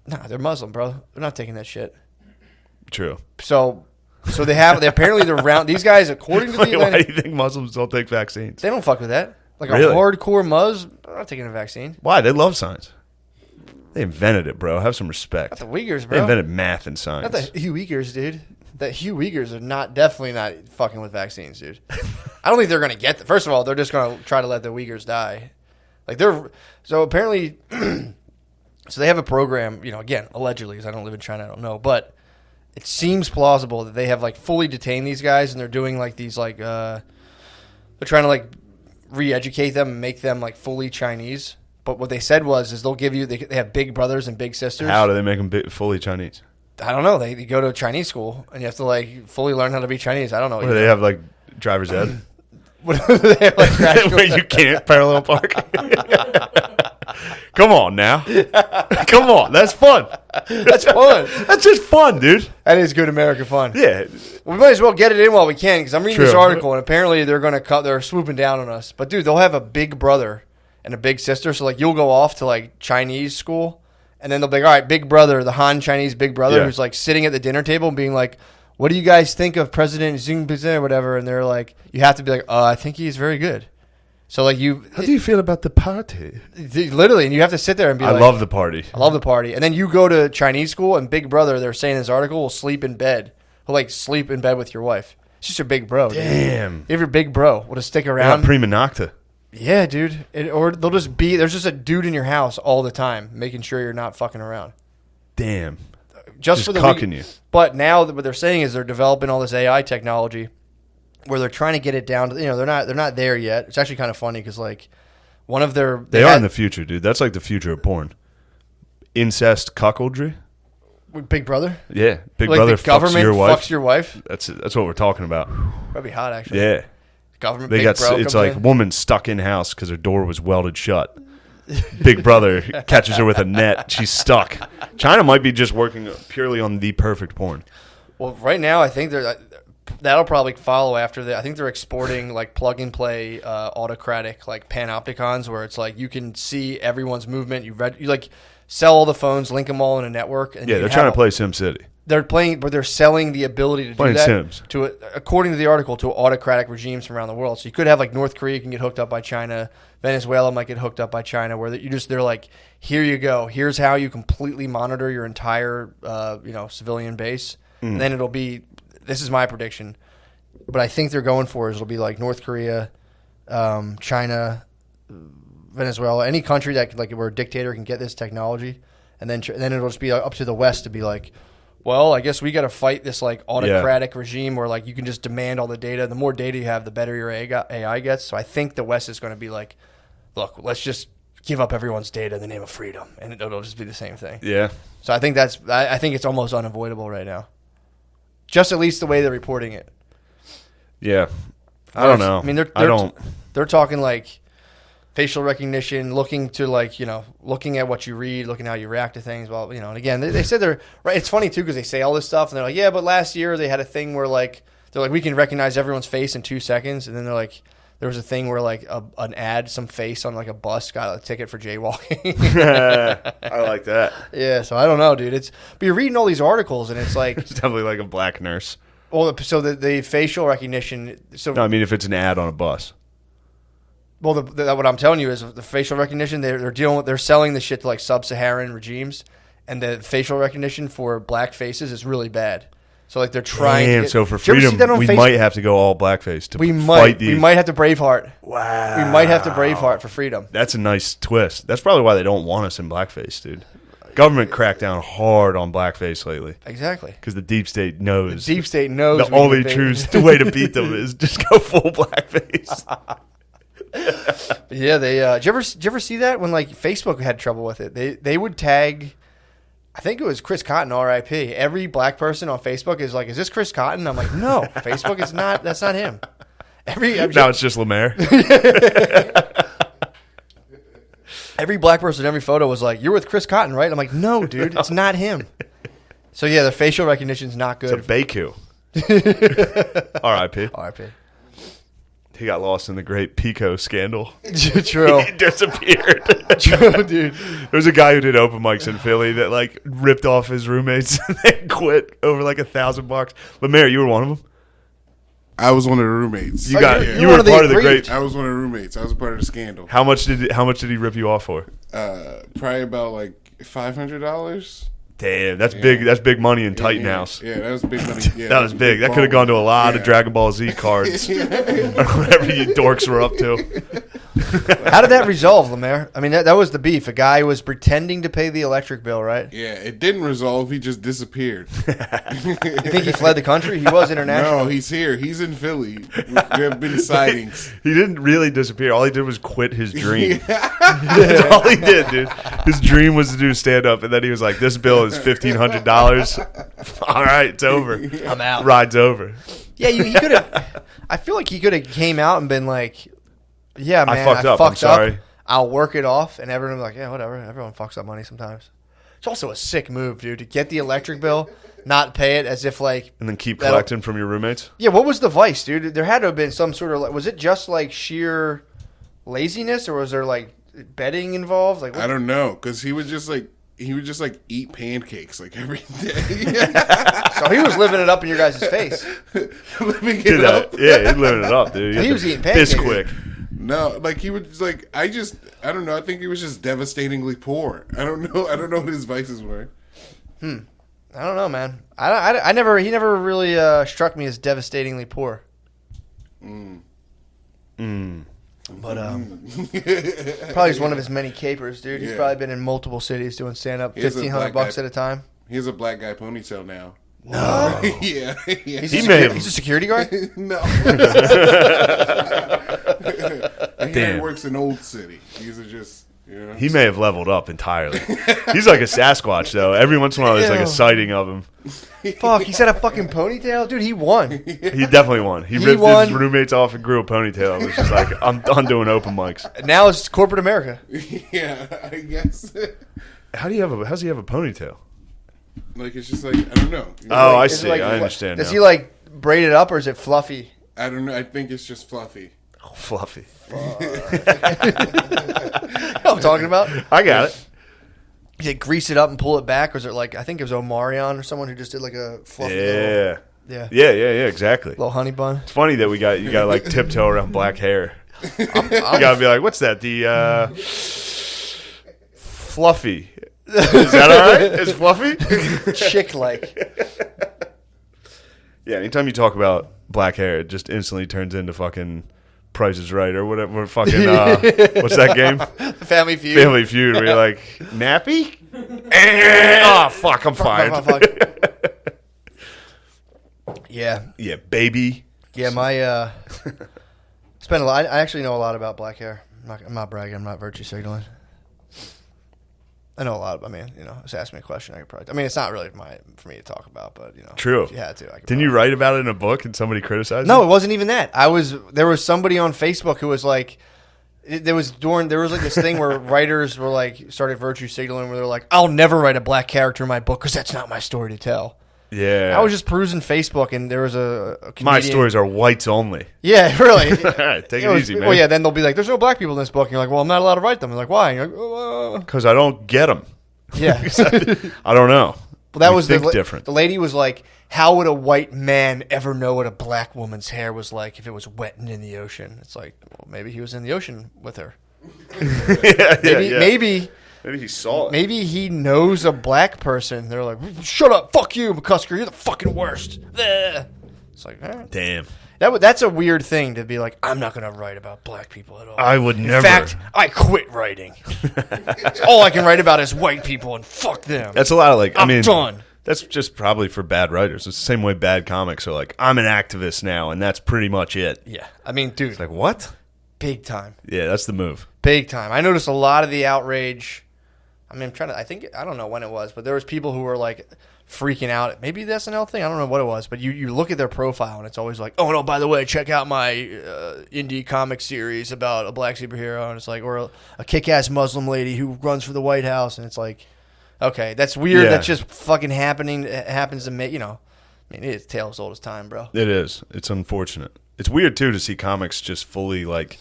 Nah, they're Muslim, bro. They're not taking that shit. True. So apparently they're round. These guys, according to the Why Atlantic, do you think Muslims don't take vaccines? they don't fuck with that. Like Really? a hardcore Muz, they're not taking a vaccine. Why? They love science. They invented it, bro. Have some respect. Not the Uyghurs, They bro. invented math and science. Not the Uyghurs, dude. The Uyghurs are definitely not fucking with vaccines, dude. I don't think they're gonna get. First of all, they're just gonna try to let the Uyghurs die. So apparently, so they have a program. Again, allegedly, because I don't live in China, I don't know, but it seems plausible that they have like fully detained these guys, and they're doing like these like they're trying to like re-educate them and make them like fully Chinese. But what they said is they'll give you they have big brothers and big sisters. How do they make them fully Chinese? I don't know. They go to Chinese school and you have to like fully learn how to be Chinese. I don't know. What, do they have like driver's ed? What do they have, like, crash Where you can't parallel park? Come on now. Come on. That's fun. That's fun. That's just fun, dude. That is good American fun. Yeah. We might as well get it in while we can because I'm reading this True. article and apparently they're swooping down on us. But dude, they'll have a big brother and a big sister. So like you'll go off to like Chinese school and then they'll be like, all right, big brother, the Han Chinese big brother who's like sitting at the dinner table and being like, what do you guys think of President Xi Jinping or whatever? And they're like, you have to be like, I think he's very good. So like How do you feel about the party? literally, and you have to sit there and be I like, love the party. I love the party. And then you go to Chinese school and big brother, they're saying in this article, will sleep in bed. He'll like sleep in bed with your wife. It's just your big bro. Dude. Damn. You have your big bro. Will just stick They're around. not prima nocta. Yeah, dude. Or they'll just there's just a dude in your house all the time, making sure you're not fucking around. Damn. Just for the cucking you. But now what they're saying is they're developing all this AI technology where they're trying to get it down to, they're not there yet. It's actually kind of funny because like one of their They are in the future, dude. That's like the future of porn. Incest cuckoldry. Big Brother. Yeah. Big Like brother the government fucks your wife. fucks your wife. That's what we're talking about. That'd be hot, actually. Yeah. Government. They big got bro it's comes like in. woman stuck in house because her door was welded shut. Big brother catches her with a net. She's stuck. China might be just working purely on the perfect porn. Well, right now I think that'll probably follow after that. I think they're exporting like plug and play autocratic like panopticons where it's like you can see everyone's movement. You like sell all the phones, link them all in a network. And Yeah, they're trying to play SimCity. They're playing, but they're selling the ability to do Playing that Sims. according to the article, to autocratic regimes from around the world. So you could have like North Korea can get hooked up by China, Venezuela might get hooked up by China, where they're like, here you go, here's how you completely monitor your entire civilian base. And then it'll be, this is my prediction, but I think they're going for is it'll be like North Korea, China, Venezuela, any country that like where a dictator can get this technology, and then it'll just be up to the West to be like, well, I guess we got to fight this like autocratic regime where like you can just demand all the data. The more data you have, the better your AI gets. So I think the West is going to be like, look, let's just give up everyone's data in the name of freedom, and it'll just be the same thing. Yeah. So I think I think it's almost unavoidable right now. Just at least the way they're reporting it. Yeah. I don't know. I mean, they're talking like facial recognition, looking to like, looking at what you read, looking how you react to things. Well, and again, they said they're right. It's funny too, because they say all this stuff and they're like, yeah, but last year they had a thing where like, they're like, we can recognize everyone's face in 2 seconds. And then they're like, there was a thing where like an ad, some face on like a bus got a ticket for jaywalking. I like that. Yeah. So I don't know, dude. But you're reading all these articles and it's like, It's definitely like a black nurse. well, so the facial recognition. So No, I mean if it's an ad on a bus. well, what I'm telling you is the facial recognition. They're selling the shit to like sub-Saharan regimes, and the facial recognition for black faces is really bad. So like they're trying. Damn, to get, so for Did you ever see freedom, that on we Facebook? might have to go all blackface to We fight these. might have to Braveheart. Wow. We might have to Braveheart for freedom. That's a nice twist. That's probably why they don't want us in blackface, dude. Government cracked down hard on blackface lately Exactly. because the deep state knows. Deep state knows the only true way to beat them is just go full blackface. Yeah, they. Did you ever see that when like Facebook had trouble with it? They would tag. I think it was Chris Cotton, R.I.P. Every black person on Facebook is like, "Is this Chris Cotton?" I'm like, "No, Facebook is not. That's not him." Now it's just Lemaire. Every black person, every photo was like, "You're with Chris Cotton, right?" I'm like, "No, dude, it's not him." So yeah, the facial recognition's not good. It's a Baku. R.I.P. R.I.P. He got lost in the great Pico scandal. True. He disappeared. True, dude. There's a guy who did open mics in Philly that like ripped off his roommates and then quit over like $1,000. Lemaire, you were one of them. I was one of the roommates. You you're you one were of the part of the aggrieved. great. I was one of the roommates. I was a part of the scandal. How much did he rip you off for? Probably about like $500. Damn, that's big. That's big money in Titan House. Yeah, that was big money. Yeah, That was big. That could have gone to a lot of Dragon Ball Z cards, or whatever you dorks were up to. How did that resolve, Lemaire? I mean, that was the beef. A guy was pretending to pay the electric bill, right? Yeah, it didn't resolve. He just disappeared. You think he fled the country? He was international. No, he's here. He's in Philly. There have been sightings. He didn't really disappear. All he did was quit his dream. That's all he did, dude. His dream was to do stand up, and then he was like, "This bill is $1,500. All right, it's over. I'm out." Ride's over." Yeah, he could have. I feel like he could have came out and been like, "Yeah, man, I fucked up. I'm sorry. I'll work it off," and everyone would be like, "Yeah, whatever. Everyone fucks up money sometimes." It's also a sick move, dude, to get the electric bill, not pay it, as if like, And then keep that'll- collecting from your roommates. Yeah, what was the vice, dude? There had to have been some sort of. Was it just like sheer laziness, or was there like betting involved? Like, I don't know, because he would just like eat pancakes like every day. so he was living it up in your guys' face. Living it up. Yeah, he's living it up, dude. He was eating pancakes. Bisquick. No, like he would just like I don't know. I think he was just devastatingly poor. I don't know what his vices were. I don't know, man. I never. He never really struck me as devastatingly poor. But probably is one of his many capers, dude. He's Yeah. probably been in multiple cities doing stand up, He has a $1,500 black guy- at a time. He has a black guy ponytail now. No, Yeah. he's He a, may have- he's a security guard. No. He Damn. works in Old City. These are just, you know. He may have leveled up entirely. He's like a Sasquatch, though. Every once in a while, there's like Ew. a sighting of him. Fuck, he's had a fucking ponytail, dude. He won. He definitely won. He ripped won. his roommates off and grew a ponytail. It was just like, I'm done doing open mics. Now it's corporate America. Yeah, I guess. How's he have a ponytail? Like, it's just like, I don't know. Oh, I Is it see. like- I understand Does now. he like braid it up, or is it fluffy? I don't know. I think it's just fluffy. Oh, fluffy. You know what I'm talking about? I got it. You grease it up and pull it back, or is it like, I think it was Omarion or someone who just did like a fluffy little, Yeah, exactly. little honey bun. It's funny that you gotta like tiptoe around black hair. You gotta be like, what's that? The fluffy. Is that all right? Is fluffy? Chick like. Yeah, anytime you talk about black hair, it just instantly turns into fucking Price is Right or whatever. Fucking what's that game? Family Feud. Family Feud. Where you're like, nappy? Oh fuck, I'm fired. Fuck. Yeah. Yeah, baby. Yeah, my spent a lot. I actually know a lot about black hair. I'm not bragging. I'm not virtue signaling. I know a lot. I mean, just ask me a question. I could probably. I mean, it's not really for me to talk about, but True. if you had to. I could Didn't you write about it in a book and somebody criticized No, it? it wasn't even that. There was somebody on Facebook who was like, there was like this thing where writers were like started virtue signaling where they're like, I'll never write a black character in my book because that's not my story to tell. Yeah. I was just perusing Facebook and there was a comedian. My stories are whites only. Yeah, really. All right, take it easy, man. Well, yeah, then they'll be like, there's no black people in this book. And you're like, well, I'm not allowed to write them. I'm like, why? And you're like, oh, Because I don't get them. yeah. I don't know. Well, that We was think different. The lady was like, how would a white man ever know what a black woman's hair was like if it was wet and in the ocean? It's like, well, maybe he was in the ocean with her. Yeah. Maybe he saw it. Maybe he knows a black person. They're like, shut up, fuck you, McCusker, you're the fucking worst. It's like, all right. Damn. That's a weird thing to be like, I'm not going to write about black people at all. I would never. In fact, I quit writing. All I can write about is white people and fuck them. That's a lot of like, I I'm mean, done. That's just probably for bad writers. It's the same way bad comics are like, I'm an activist now, and that's pretty much it. Yeah. I mean, dude. It's like, what? Big time. Yeah, that's the move. Big time. I noticed a lot of the outrage. I mean, I don't know when it was, but there was people who were like freaking out. Maybe the SNL thing. I don't know what it was, but you look at their profile and it's always like, oh no, by the way, check out my indie comic series about a black superhero, and it's like, or a kick-ass Muslim lady who runs for the White House, and it's like, okay, that's weird. Yeah. That's just fucking happening. It happens to me, I mean, it's tale as old as time, bro. It is. It's unfortunate. It's weird too to see comics just fully like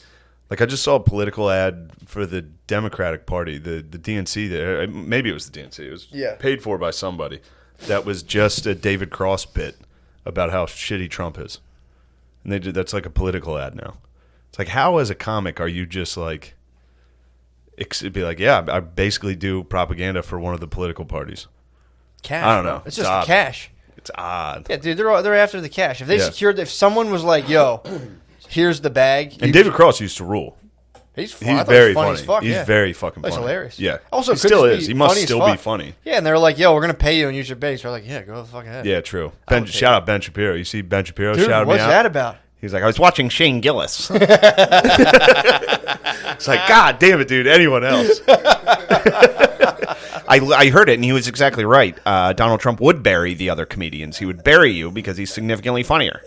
I just saw a political ad for the Democratic Party, the DNC there. Maybe it was the DNC. It was paid for by somebody. That was just a David Cross bit about how shitty Trump is. And that's like a political ad now. It's like, how as a comic are you just like, it'd be like, yeah, I basically do propaganda for one of the political parties. Cash. I don't know. It's just the cash. It's odd. Yeah, dude, they're after the cash. If they if someone was like, yo, here's the bag. And David Cross used to rule. He's very funny. As fuck, he's very fucking funny. He's hilarious. Yeah. Also, he still is. He must still be funny. Yeah, and they're like, yo, we're going to pay you and use your base. We're like, yeah, go the fuck ahead. Yeah, true. Shout out Ben Shapiro. You see Ben Shapiro dude, shouted me out? What's that about? He's like, I was watching Shane Gillis. It's like, God damn it, dude. Anyone else? I heard it, and he was exactly right. Donald Trump would bury the other comedians. He would bury you because he's significantly funnier.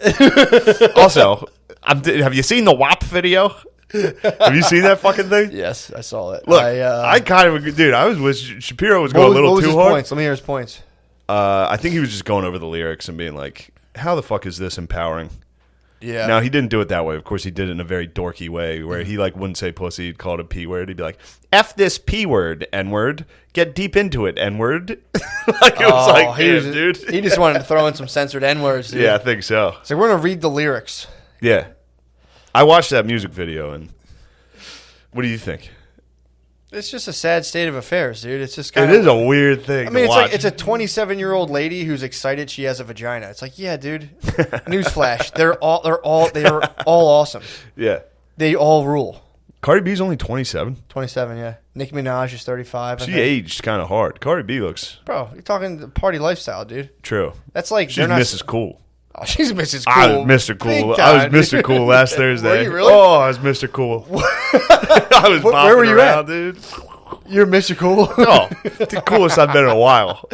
Also, have you seen the WAP video? Have you seen that fucking thing? Yes, I saw it. Look, I kind of agree. Dude, I was with Shapiro was going a little too hard. Points? Let me hear his points. I think he was just going over the lyrics and being like, how the fuck is this empowering? Yeah. Now, he didn't do it that way. Of course, he did it in a very dorky way where he like wouldn't say pussy. He'd call it a P word. He'd be like, F this P word, N word. Get deep into it, N word. Like, it was like, damn, dude. He just wanted to throw in some censored N words, dude. Yeah, I think so. So we're going to read the lyrics. Yeah. I watched that music video, and what do you think? It's just a sad state of affairs, dude. It's just kind It is a weird thing I mean, to watch. it's a 27-year-old lady who's excited she has a vagina. It's like, yeah, dude. Newsflash. They're all awesome. Yeah. They all rule. Cardi B's only 27. 27, yeah. Nicki Minaj is 35. She aged kind of hard. Cardi B looks Bro, you're talking the party lifestyle, dude. true. That's like She's Mrs. Cool. Oh, she's Mrs. Cool. I was Mr. Cool. I was Mr. Cool last Thursday. Were you really? Oh, I was Mr. Cool. I was bopping where were you around, at? dude. You're Mr. Cool. Oh, the coolest I've been in a while.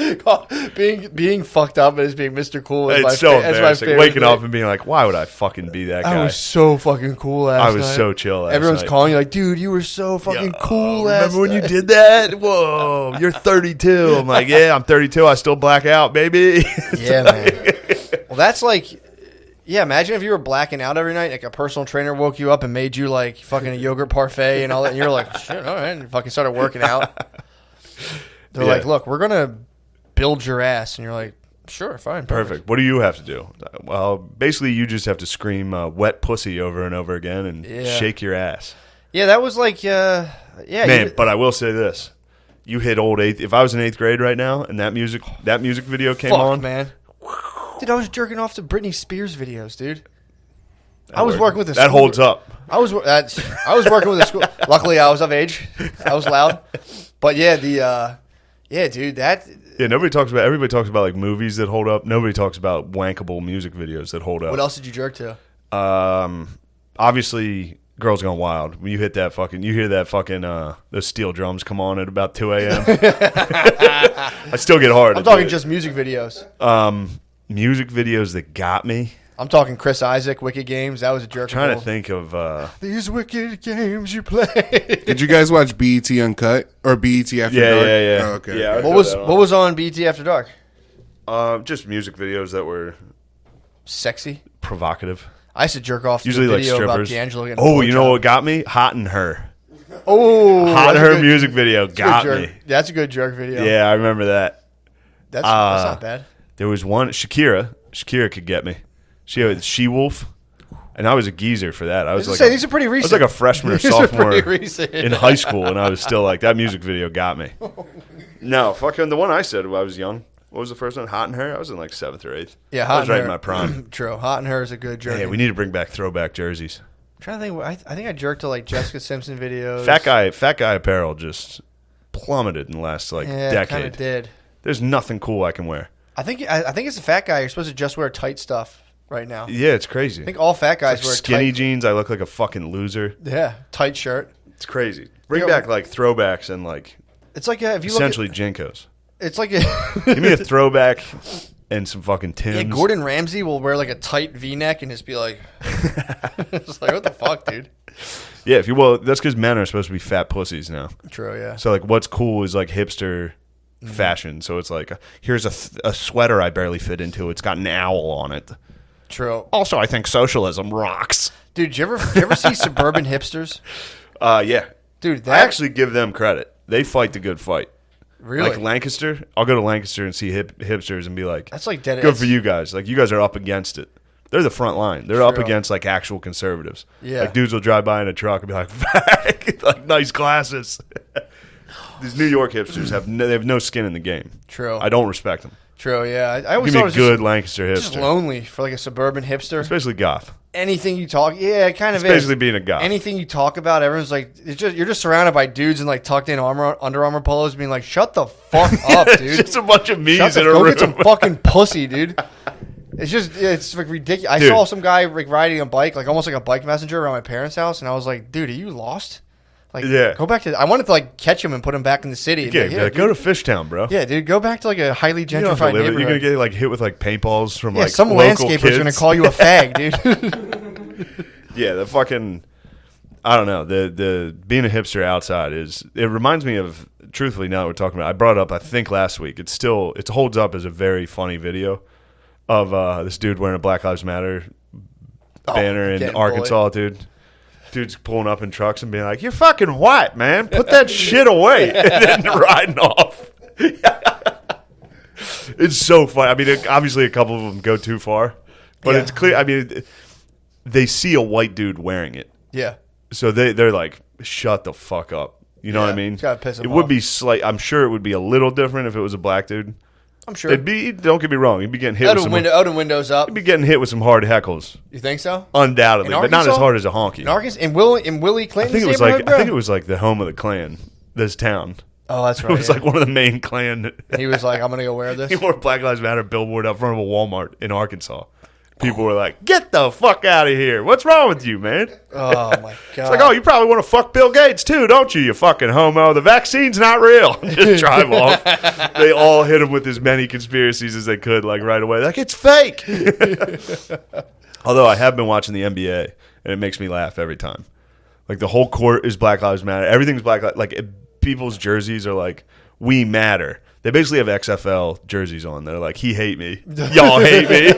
being fucked up as being Mr. Cool is It's so embarrassing. favorite Waking thing. up and being like, why would I fucking be that guy? I was so fucking cool last night. I was so chill last Everyone's night. calling you like, dude, you were so fucking cool last Remember when night. you did that? Whoa, you're 32. I'm like, yeah, I'm 32. I still black out, baby. Yeah, man. Well, that's like, yeah, imagine if you were blacking out every night, like a personal trainer woke you up and made you like fucking a yogurt parfait and all that, and you're like, shit, all right, and you fucking started working out. They're like, look, we're going to build your ass. And you're like, sure, fine. Perfect. What do you have to do? Well, basically, you just have to scream wet pussy over and over again and shake your ass. Yeah, that was like, yeah. Man, but I will say this. You hit old eighth. If I was in 8th grade right now and that music video came on. Man. Dude, I was jerking off to Britney Spears videos, dude. I was working with a That school. holds up. I was working with a school. Luckily, I was of age. I was loud. But yeah, dude, that. Yeah, everybody talks about like movies that hold up. Nobody talks about wankable music videos that hold up. What else did you jerk to? Obviously, Girls Gone Wild. When you hit that fucking, you hear that fucking those steel drums come on at about 2 a.m. I still get hard. I'm talking just music videos. Music videos that got me. I'm talking Chris Isaac, Wicked Games. That was a jerk. Trying to think of these wicked games you play. Did you guys watch BET Uncut or BET After Dark? Yeah. Oh, okay. Yeah, What was on BT After Dark? just music videos that were Sexy. provocative. I used to jerk off to Usually the like video about strippers. D'Angelo getting a Oh, you know blowjob. what got me? Hot in Her. Oh, Hot in that's a Her good- music video that's a good got jerk. me. That's a good jerk video. Yeah, I remember that. That's not bad. There was one Shakira. Shakira could get me. She Wolf. And I was a geezer for that. I was like, these are pretty recent. I was like a freshman or These are sophomore pretty recent. in high school, and I was still like, that music video got me. No, fucking the one I said when I was young. What was the first one? Hot in Her? I was in like 7th or 8th. Yeah, Hot I was in right Her. in my prime. True. Hot in Her is a good jersey. Yeah, we need to bring back throwback jerseys. I'm trying to think. I think I jerked to like Jessica Simpson videos. Fat guy apparel just plummeted in the last like decade. Kind of did. There's nothing cool I can wear. I think it's a fat guy. You're supposed to just wear tight stuff right now. Yeah, it's crazy. I think all fat guys wear skinny tight. jeans. I look like a fucking loser. Yeah, tight shirt. It's crazy. Bring back like throwbacks and like It's like if you essentially look Jinkos. it's like Give me a throwback and some fucking Timbs. yeah, Gordon Ramsay will wear like a tight V-neck and just be like, it's like what the fuck, dude. Yeah, that's because men are supposed to be fat pussies now. True, yeah. So like, what's cool is like hipster fashion. So it's like, here's a sweater I barely fit into. It's got an owl on it. True. Also, I think socialism rocks. Dude, did you ever see Suburban Hipsters? Yeah. Dude, I actually give them credit. They fight the good fight. really? Like Lancaster, I'll go to Lancaster and see hipsters and be like, That's like dead. good for you guys. Like, you guys are up against it. They're the front line. They're up True. against like actual conservatives. Yeah. Like dudes will drive by in a truck and be like, like nice glasses. These New York hipsters they have no skin in the game. True. I don't respect them. True, yeah. I always Give me thought it a was good just, Lancaster just hipster. lonely for like a suburban hipster. Especially goth. Anything you talk, yeah, it kind of It's basically being a goth. Anything you talk about, everyone's like, you're just surrounded by dudes in like tucked in Under Armour polos, being like, "Shut the fuck up, dude! It's just a bunch of me's in a Go room. get some fucking pussy, dude." It's like ridiculous. I Dude. saw some guy like riding a bike, like almost like a bike messenger around my parents' house, and I was like, "Dude, are you lost?" Like, Yeah. go back to. I wanted to like catch him and put him back in the city. And be Yeah, like, be like, go to Fishtown, bro. yeah, dude, go back to like a highly You don't have to gentrified live it. neighborhood. You're gonna get like hit with like paintballs from yeah, like some local landscaper's kids. gonna call you a fag, dude. Yeah, the fucking, I don't know. The being a hipster outside it reminds me of, truthfully, now that we're talking about, I brought it up I think last week. It holds up as a very funny video of this dude wearing a Black Lives Matter banner in getting Arkansas, dude. Dude's pulling up in trucks and being like, "You're fucking white, man. Put that shit away," and then riding off. It's so funny. I mean, obviously a couple of them go too far, but Yeah. it's clear. I mean, they see a white dude wearing it, Yeah. so they're like, "Shut the fuck up." You know what I Yeah, mean? it's gotta piss 'em It would off. be I'm sure it would be a little different if it was a black dude. I'm sure. It'd be. Don't get me wrong. He'd be getting hit Out with of some. windows up. He'd be getting hit with some hard heckles, You think so? undoubtedly, In but not as Arkansas? hard as a honky. In Arkansas, in Willie I Clinton's think it was neighborhood, like bro? I think it was like the home of the Klan. This town. Oh, that's right. It was yeah. like one of the main Klan. He was like, "I'm gonna go wear this." He wore a Black Lives Matter billboard out front of a Walmart in Arkansas. People were like, "Get the fuck out of here! What's wrong with you, man?" Oh my god! It's like, "Oh, you probably want to fuck Bill Gates too, don't you? You fucking homo. The vaccine's not real." Just drive off. They all hit him with as many conspiracies as they could, like right away. Like, it's fake. Although I have been watching the NBA, and it makes me laugh every time. Like the whole court is Black Lives Matter. Everything's Black Lives. Like people's jerseys are like, "We matter." They basically have XFL jerseys on. They're like, "He hate me. Y'all hate me."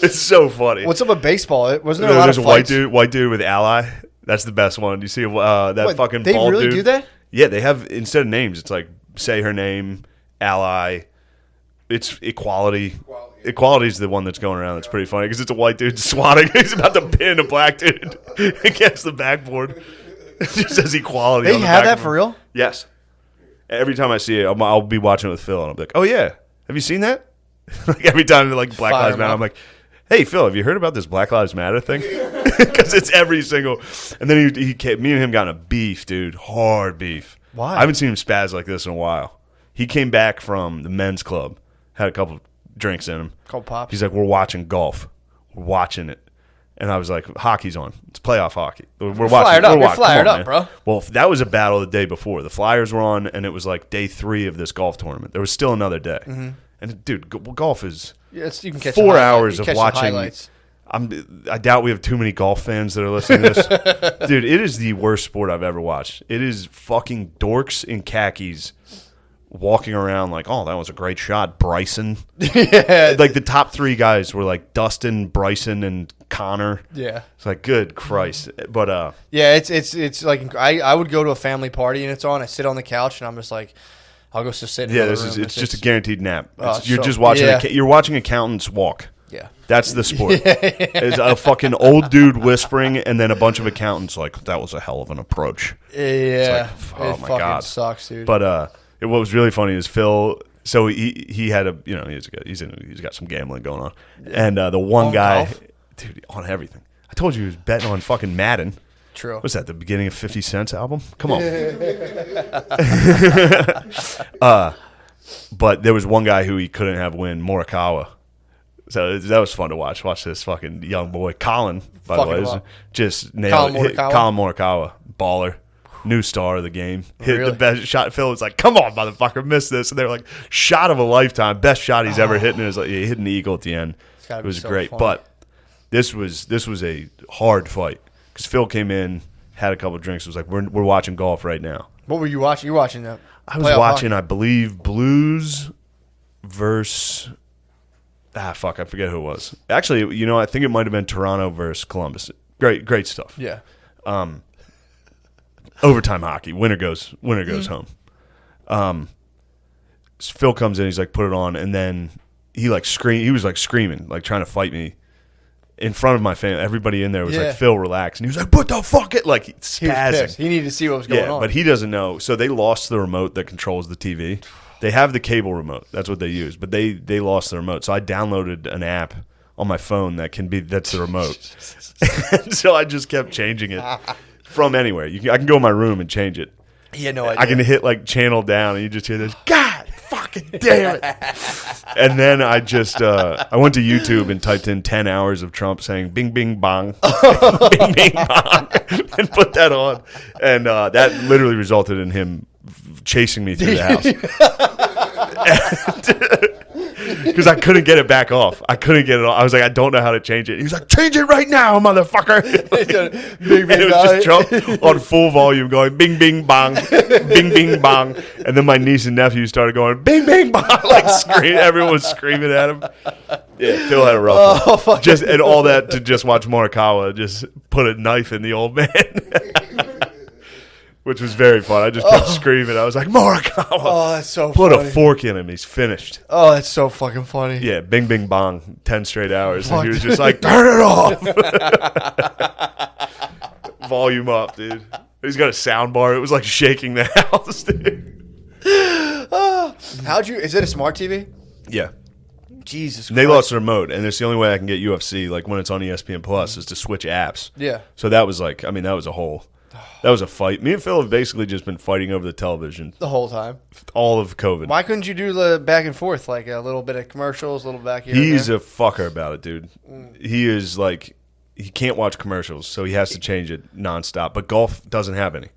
It's so funny. What's up with baseball? Wasn't there a lot There's of a white fights? white dude with ally. That's the best one. You see that What, fucking they bald really dude? do that? Yeah, they have, instead of names, it's like, say her name, ally. It's equality. Equality is the one that's going around. That's pretty funny because it's a white dude swatting. He's about to pin a black dude against the backboard. It just says equality. They on the have back that of for them. real? Yes. Every time I see it, I'll be watching it with Phil, and I'll be like, "Oh yeah, have you seen that?" Like every time, like Black Fire Lives him Matter, up. I'm like, "Hey Phil, have you heard about this Black Lives Matter thing?" Because it's every single. And then me and him got in a beef, dude, hard beef. Why? I haven't seen him spaz like this in a while. He came back from the men's club, had a couple drinks in him. Called pops. He's like, "We're watching golf. We're watching it." And I was like, "Hockey's on. It's playoff hockey. We're watching. fired up. We're You're watching. fired Come on, up, man." bro. Well, that was a battle the day before. The Flyers were on, and it was like day 3 of this golf tournament. There was still another day. Mm-hmm. And dude, golf is Yeah, you can catch 4 the highlight- hours you of catch the watching. highlights. I doubt we have too many golf fans that are listening to this. Dude, it is the worst sport I've ever watched. It is fucking dorks in khakis walking around like, "Oh, that was a great shot, Bryson." Yeah. Like the top 3 guys were like Dustin, Bryson, and Connor. Yeah. It's like, good Christ. But Yeah, it's like I would go to a family party and it's on. I sit on the couch and I'm just like, I'll go sit in yeah, another this is room. it's just a guaranteed nap. Oh, You're so- just watching yeah. you're watching accountants walk. Yeah. That's the sport. It's a fucking old dude whispering, and then a bunch of accountants like, that was a hell of an approach. Yeah. Oh it my fucking God. sucks, dude. But what was really funny is Phil. So he had a, you know, he's got some gambling going on, and the one On guy, golf? dude, on everything. I told you he was betting on fucking Madden. True. What's that? The beginning of 50 Cent's album? Come on. But there was one guy who he couldn't have win, Morikawa. So that was fun to watch. Watch this fucking young boy, Colin. By Fucking the way, him up. just nailed Colin it. Morikawa? Colin Morikawa, baller. New star of the game. Hit Really? the best shot. Phil was like, "Come on, motherfucker, miss this." And they were like, "Shot of a lifetime, best shot he's ever hit." And it was like, he hit an eagle at the end. gotta It be was so great. funny. But this was a hard fight because Phil came in, had a couple of drinks. Was like, "We're watching golf right now." What were you watching? You were watching that? I was watching, I believe, Blues versus. I forget who it was. Actually, you know, I think it might have been Toronto versus Columbus. Great stuff. Yeah. Overtime hockey. Winner goes Mm-hmm. home. Phil comes in. He's like, put it on, and then he like he was like screaming, like trying to fight me in front of my family. Everybody in there was Yeah. like, Phil, relax, and he was like, "What the fuck it?" Like He was spazzing. pissed. He needed to see what was going Yeah, on. but he doesn't know. So they lost the remote that controls the TV. They have the cable remote. That's what they use. But they lost the remote. So I downloaded an app on my phone that's the remote. And so I just kept changing it from anywhere. I can go in my room and change it. He had no idea. I can hit like channel down and you just hear this, God fucking damn it. And then I just I went to YouTube and typed in 10 hours of Trump saying bing bing bong. Bing bing bong. And put that on. And that literally resulted in him chasing me through the house. Because I couldn't get it back off. I couldn't get it off. I was like, I don't know how to change it. He was like, change it right now, motherfucker. Bing, And it was just Trump on full volume going bing, bing, bong, bing, bing, bong. And then my niece and nephew started going bing, bing, bong, like screaming. Everyone was screaming at him. Yeah, Phil had a rough one. And all that to just watch Morikawa just put a knife in the old man. Which was very fun. I just kept screaming. I was like, Morikawa. Oh, that's so Put funny. a fork in him. He's finished. Oh, that's so fucking funny. Yeah, bing, bing, bong, 10 straight hours. And he Fuck. was just like, turn it off. Volume up, dude. He's got a sound bar. It was like shaking the house, dude. Is it a smart TV? Yeah. Jesus They Christ. lost the remote, and it's the only way I can get UFC, like when it's on ESPN Plus, is to switch apps. Yeah. So that was like, I mean, that was a fight. Me and Phil have basically just been fighting over the television The whole time. all of COVID. Why couldn't you do the back and forth, like a little bit of commercials, a little back here? He's and a fucker about it, dude. He is like, he can't watch commercials, so he has to change it nonstop. But golf doesn't have any.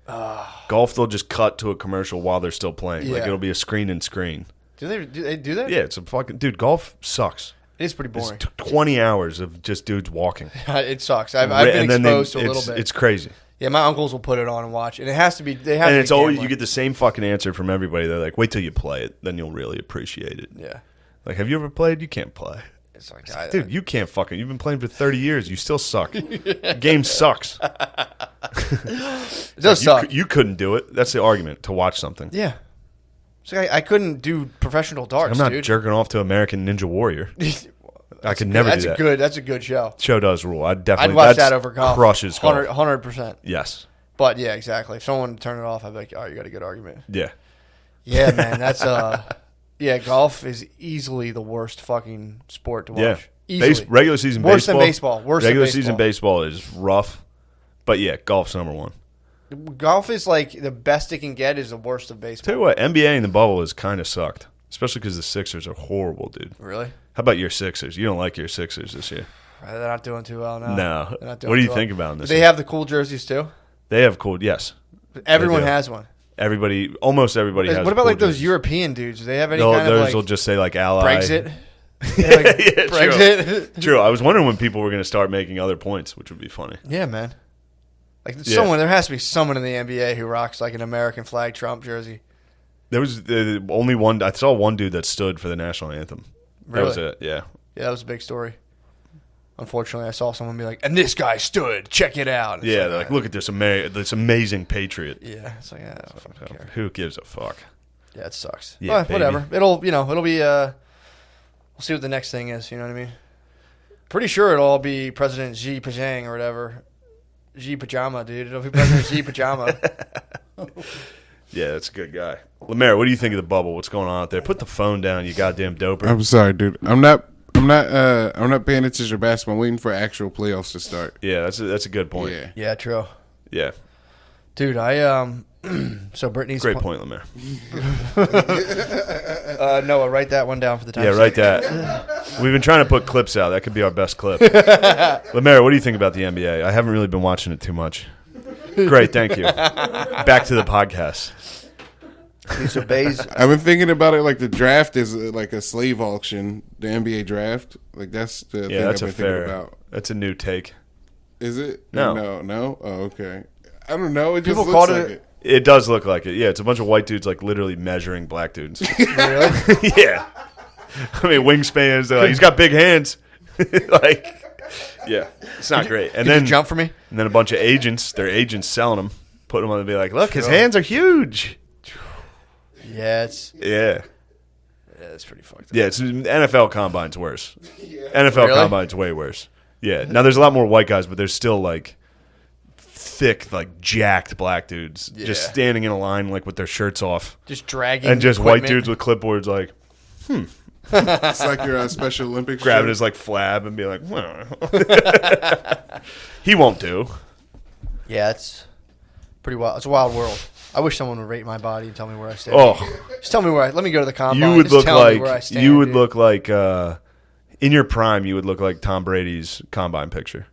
Golf, they'll just cut to a commercial while they're still playing. Like Yeah. it'll be a screen and screen. Do they do that? Yeah, it's a fucking dude. Golf sucks. It is pretty It's boring. 20 hours of just dudes walking. It sucks. I've been And then exposed to a little bit. It's crazy. Yeah, my uncles will put it on and watch, and it has to be. They have And to it's be always, you gambling. get the same fucking answer from everybody. They're like, wait till you play it, then you'll really appreciate it. Yeah, Like, have you ever played? You can't play. it's like, Dude, you can't fucking. You've been playing for 30 years. You still suck. The game sucks. it does suck. You couldn't do it. That's the argument to watch something. Yeah, it's like I couldn't do professional darts. I'm not dude. jerking off to American Ninja Warrior. I could never do that. That's a good show. Show does rule. I'd Definitely. watch that's that over golf. Crushes golf. 100%. Yes. But yeah, exactly. If someone would turn it off, I'd be like, "Oh, you got a good argument." Yeah. Yeah, man. That's yeah. Golf is easily the worst fucking sport to watch. Yeah. Easily. Regular season Worse baseball. than baseball. Worse than Regular baseball. season baseball is rough. But yeah, golf's number one. Golf is like the best it can get. Is the worst of baseball. Tell you what, NBA in the bubble has kind of sucked. Especially because the Sixers are horrible, dude. Really? How about your Sixers? You don't like your Sixers this year. They're not doing too well now. No. They're not doing What do you too think well. about them this Do they year? have the cool jerseys too? They have cool, yes. Everyone They do. has one. Everybody, almost everybody has What about cool like those jerseys. European dudes? Do they have any No, kind of those like will just say like ally. Brexit? Yeah, like Yeah, true. Brexit. True. I was wondering when people were going to start making other points, which would be funny. Yeah, man. Like Yeah. someone, there has to be someone in the NBA who rocks like an American flag Trump jersey. There was only one. I saw one dude that stood for the national anthem. That was Really? it. Yeah. Yeah, that was a big story. Unfortunately, I saw someone be like, "And this guy stood. Check it out." And it's Yeah. They're like, look at this amazing patriot. Yeah, it's like, I don't fucking care. Who gives a fuck? Yeah, it sucks. Yeah, But whatever. It'll be. We'll see what the next thing is. You know what I mean? Pretty sure it'll all be President Xi Jinping or whatever. Xi Pajama, dude. It'll be President Xi Pajama. Yeah, that's a good guy. Lemaire, what do you think of the bubble? What's going on out there? Put the phone down, you goddamn doper. I'm sorry, dude. I'm not paying attention to basketball. I'm waiting for actual playoffs to start. Yeah, that's a good point. Yeah. Yeah, true. Yeah. Dude, so Brittany's Great point, Lemaire. Noah, write that one down for the time. Yeah, write that. We've been trying to put clips out. That could be our best clip. Lemaire, what do you think about the NBA? I haven't really been watching it too much. Great, thank you. Back to the podcast. So Bays, I've been thinking about it like the draft is like a slave auction. The NBA draft, like that's the thing Yeah, that's I've a been thinking fair. about. That's a new take. Is it? No. no. Oh, okay. I don't know. It just People looks called like it- it. It does look like it. Yeah, it's a bunch of white dudes like literally measuring black dudes. really? Yeah. I mean, wingspans. They're like, he's got big hands. Like, yeah, it's not great. And Could then you jump for me? And then a bunch of agents. Their agents selling them, putting them on and be like, look, his hands are huge. Yeah, it's pretty fucked up. Yeah, it's NFL Combine's worse. NFL Really? Combine's way worse. Yeah. Now there's a lot more white guys, but there's still like thick, like jacked black dudes just Yeah. standing in a line like with their shirts off, Just dragging and just white equipment. dudes with clipboards like It's like your Special Olympics. grabbing shirt. his like flab and be like, well. He won't do. Yeah, it's pretty wild. It's a wild world. I wish someone would rate my body and tell me where I stand. Oh, Just tell me where let me go to the combine. you would Just look tell me where I like stand, you would dude. look like in your prime. You would look like Tom Brady's combine picture.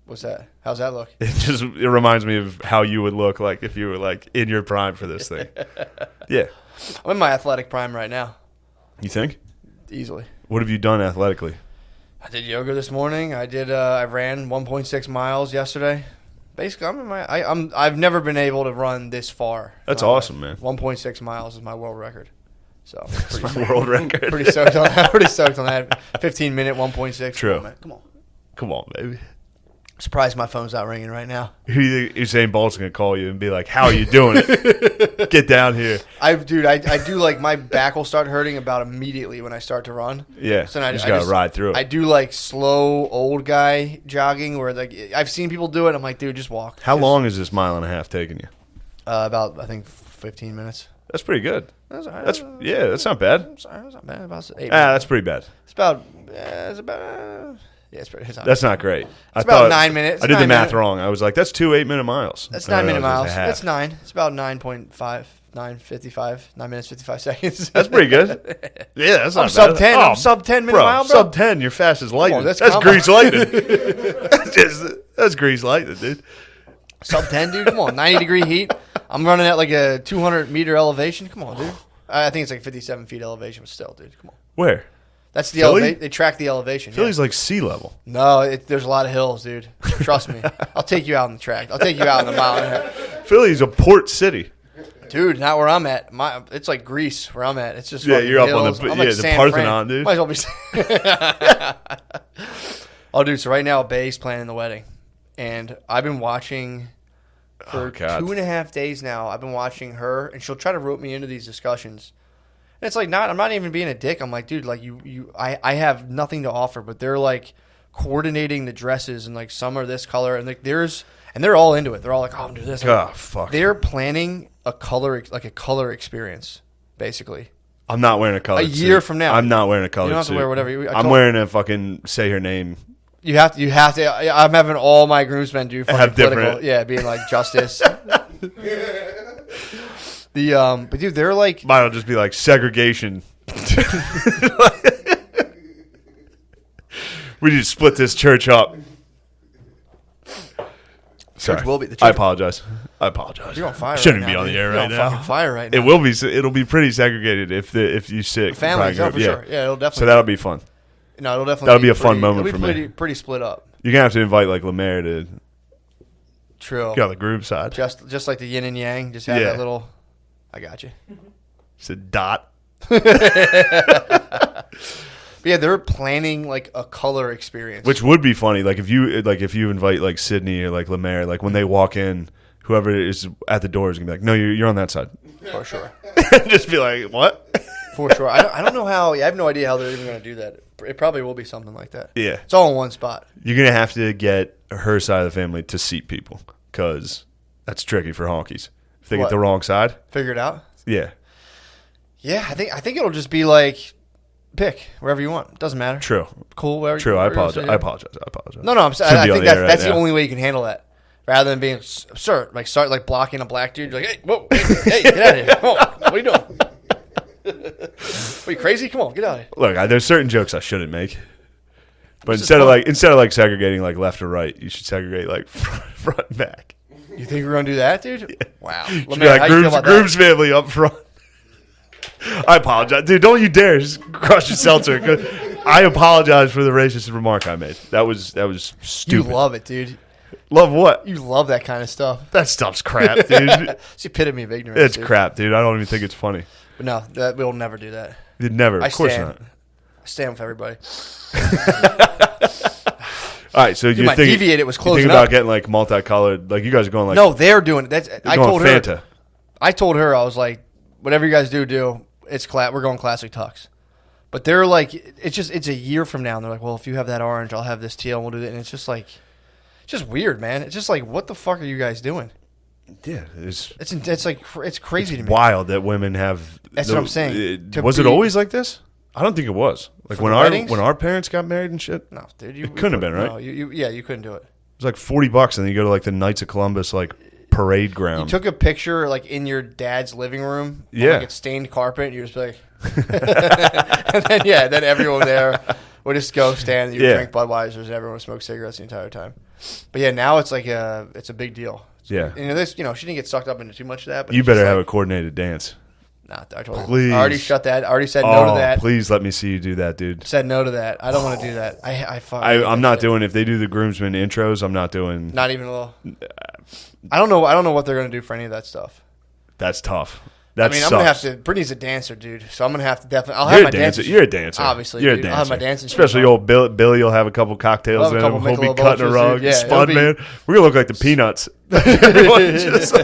What's that? How's that look? It reminds me of how you would look like if you were like in your prime for this thing. Yeah, I'm in my athletic prime right now. you think? Easily. What have you done athletically? I did yoga this morning. I ran 1.6 miles yesterday. Basically, I've never been able to run this far. That's in my awesome, life. man. 1.6 miles is my world record. So It's my world record. pretty stoked on that. Pretty stoked on that. 15-minute 1.6. True. Come on, man. Come on. Come on, baby. Surprised my phone's not ringing right now. Who do you think Usain Bolt's gonna call you and be like, "How are you doing it? Get down here." I do like my back will start hurting about immediately when I start to run. Yeah, So then you just gotta ride through it. I do like slow old guy jogging where like I've seen people do it. I'm like, dude, just walk. How Just, long is this mile and a half taking you? About I think 15 minutes. That's pretty good. That's all right. That's not bad. That's not bad. About 8 minutes. That's pretty bad. It's about. It's pretty. It's not, That's not great. It's about 9 minutes. I did the 9 math minutes. wrong. I was like, that's 2 8-minute miles. That's And I 9 minute realized it miles. was a half. It's 9. It's about 9.5. 9:55. 9 minutes 55 seconds. That's pretty good. Yeah, that's not I'm bad. sub 10. Oh, I'm sub 10 minute bro, mile, bro. sub 10. You're fast as lightning. that's That's combo. grease lightning. that's grease lightning, dude. Sub 10, dude. Come on. 90-degree heat. I'm running at like a 200-meter elevation. Come on, dude. I think it's like 57 feet elevation, but still, dude. Come on. Where? That's the Philly? elevation. They track the elevation. Philly's Yeah. like sea level. No, there's a lot of hills, dude. Trust me. I'll take you out on the track. I'll take you out on the mountain. Philly's a port city. Dude, not where I'm at. It's like Greece where I'm at. It's just Yeah, fucking you're up on hills. the- I'm yeah, like the San Parthenon, Fran. dude. Might as well be. Oh, dude. So right now, Bay's planning the wedding, and I've been watching for Oh, God. 2.5 days now. I've been watching her, and she'll try to rope me into these discussions. And it's like I'm not even being a dick. I'm like, dude, like I have nothing to offer, but they're like coordinating the dresses, and like some are this color, and like and they're all into it. They're all like, oh, I'm doing this. Oh, fuck. They're planning a color experience, basically. I'm not wearing a colored A year suit. from now. I'm not wearing a colored You don't have to suit. wear whatever I I'm told- wearing a fucking say her name. You have to. I'm having all my groomsmen do fucking Have political. different- Yeah, being like justice. But dude, they're like, Mine'll just be like segregation. We need to split this church up. Sorry. will be- the I church- apologize. I apologize. you're on fire. Shouldn't right be now, on the dude. air You're right on now. fucking fire right It now. will be. It'll be pretty segregated if you sit Families, prime for group. sure. Yeah, it'll definitely. So that'll be fun. No, it'll definitely. that'll be a fun pretty- moment it'll be for me. Pretty split up. You're gonna have to invite like Lemaire to True. get on the group side. Just like the yin and yang. Just have Yeah. that little. I got you. It's a dot. But yeah, they're planning like a color experience. Which would be funny, like if you invite like Sydney or like Lemaire, like when they walk in, whoever is at the door is gonna be like, "No, you're on that side." for sure. Just be like, "What?" For sure. I don't know how. Yeah, I have no idea how they're even going to do that. It probably will be something like that. Yeah. It's all in one spot. You're going to have to get her side of the family to seat people because that's tricky for honkies. If they What? get the wrong side, Figure it out. yeah. Yeah, I think it'll just be like pick wherever you want. Doesn't matter. True. Cool. Wherever. True. I wherever you apologize. want. No, I'm saying Shouldn't I be on think the air right that's the now. only way you can handle that. Rather than being start blocking a black dude. You're like, hey, whoa, hey, get out of here. Come on, what are you doing? Are you crazy? Come on, get out of here. Look, there's certain jokes I shouldn't make. But This is instead of like segregating like left or right, you should segregate like front and back. You think we're gonna do that, dude? Wow. Should Let be like how you feel about Groom's family up front. I apologize, dude. Don't you dare just crush your seltzer. 'Cause I apologize for the racist remark I made. That was that? You stupid. love it, dude. Love what? You love that kind of stuff. That stuff's crap, dude. It's the epitome of ignorance. It's dude. crap, dude. I don't even think it's funny. But no, we'll never do that. You'd never. I Of course stand. not. I stand with everybody. All right, so you my think Deviated was you closing think about up. getting like multicolored? Like you guys are going like No, they're doing it. I going told her. Fanta. I told her I was like, whatever you guys do. It's we're going classic tux. But they're like, it's a year from now. And they're like, well, if you have that orange, I'll have this teal, and we'll do that. And it's just like, it's just weird, man. It's just like, what the fuck are you guys doing? Yeah, it's It's like it's crazy to me. wild that women have. That's what I'm saying. Was it always like this? I don't think it was. Like For when the weddings? when our parents got married and shit, it No, dude, It couldn't have been, right? No, you couldn't do it. was like $40, and then you go to like the Knights of Columbus like parade You ground. took a picture like in your dad's living room. On, Yeah. like it's stained carpet. And you're just like, and then everyone there would just go stand. You Yeah. drink Budweisers, and everyone would smoke cigarettes the entire time. But yeah, now it's like it's a big deal. Yeah. And this, she didn't get sucked up into too much of that. But You it's better just have like, a coordinated dance. Nah, I told her. Please. I already shut that. I already said no to that. Please let me see you do that, dude. Said no to that. I don't want to do that. I'm not doing. If they do the groomsmen intros, I'm not doing. Not even a little. I don't know. I don't know what they're gonna do for any of that stuff. That's tough. That I'm sucks. gonna have to. Brittany's a dancer, dude. So I'm gonna have to definitely. I'll You're have a my dancer. dancing. You're a dancer. Obviously, you're dude. a dancer. I'll have my dancing. shoes Especially on. old Billy will have a couple cocktails I'll in have a him. couple He'll be Michelob cutting a Ultras, rug. dude. Yeah, It's it'll fun, be- man. We're gonna look like the Peanuts. Everyone just-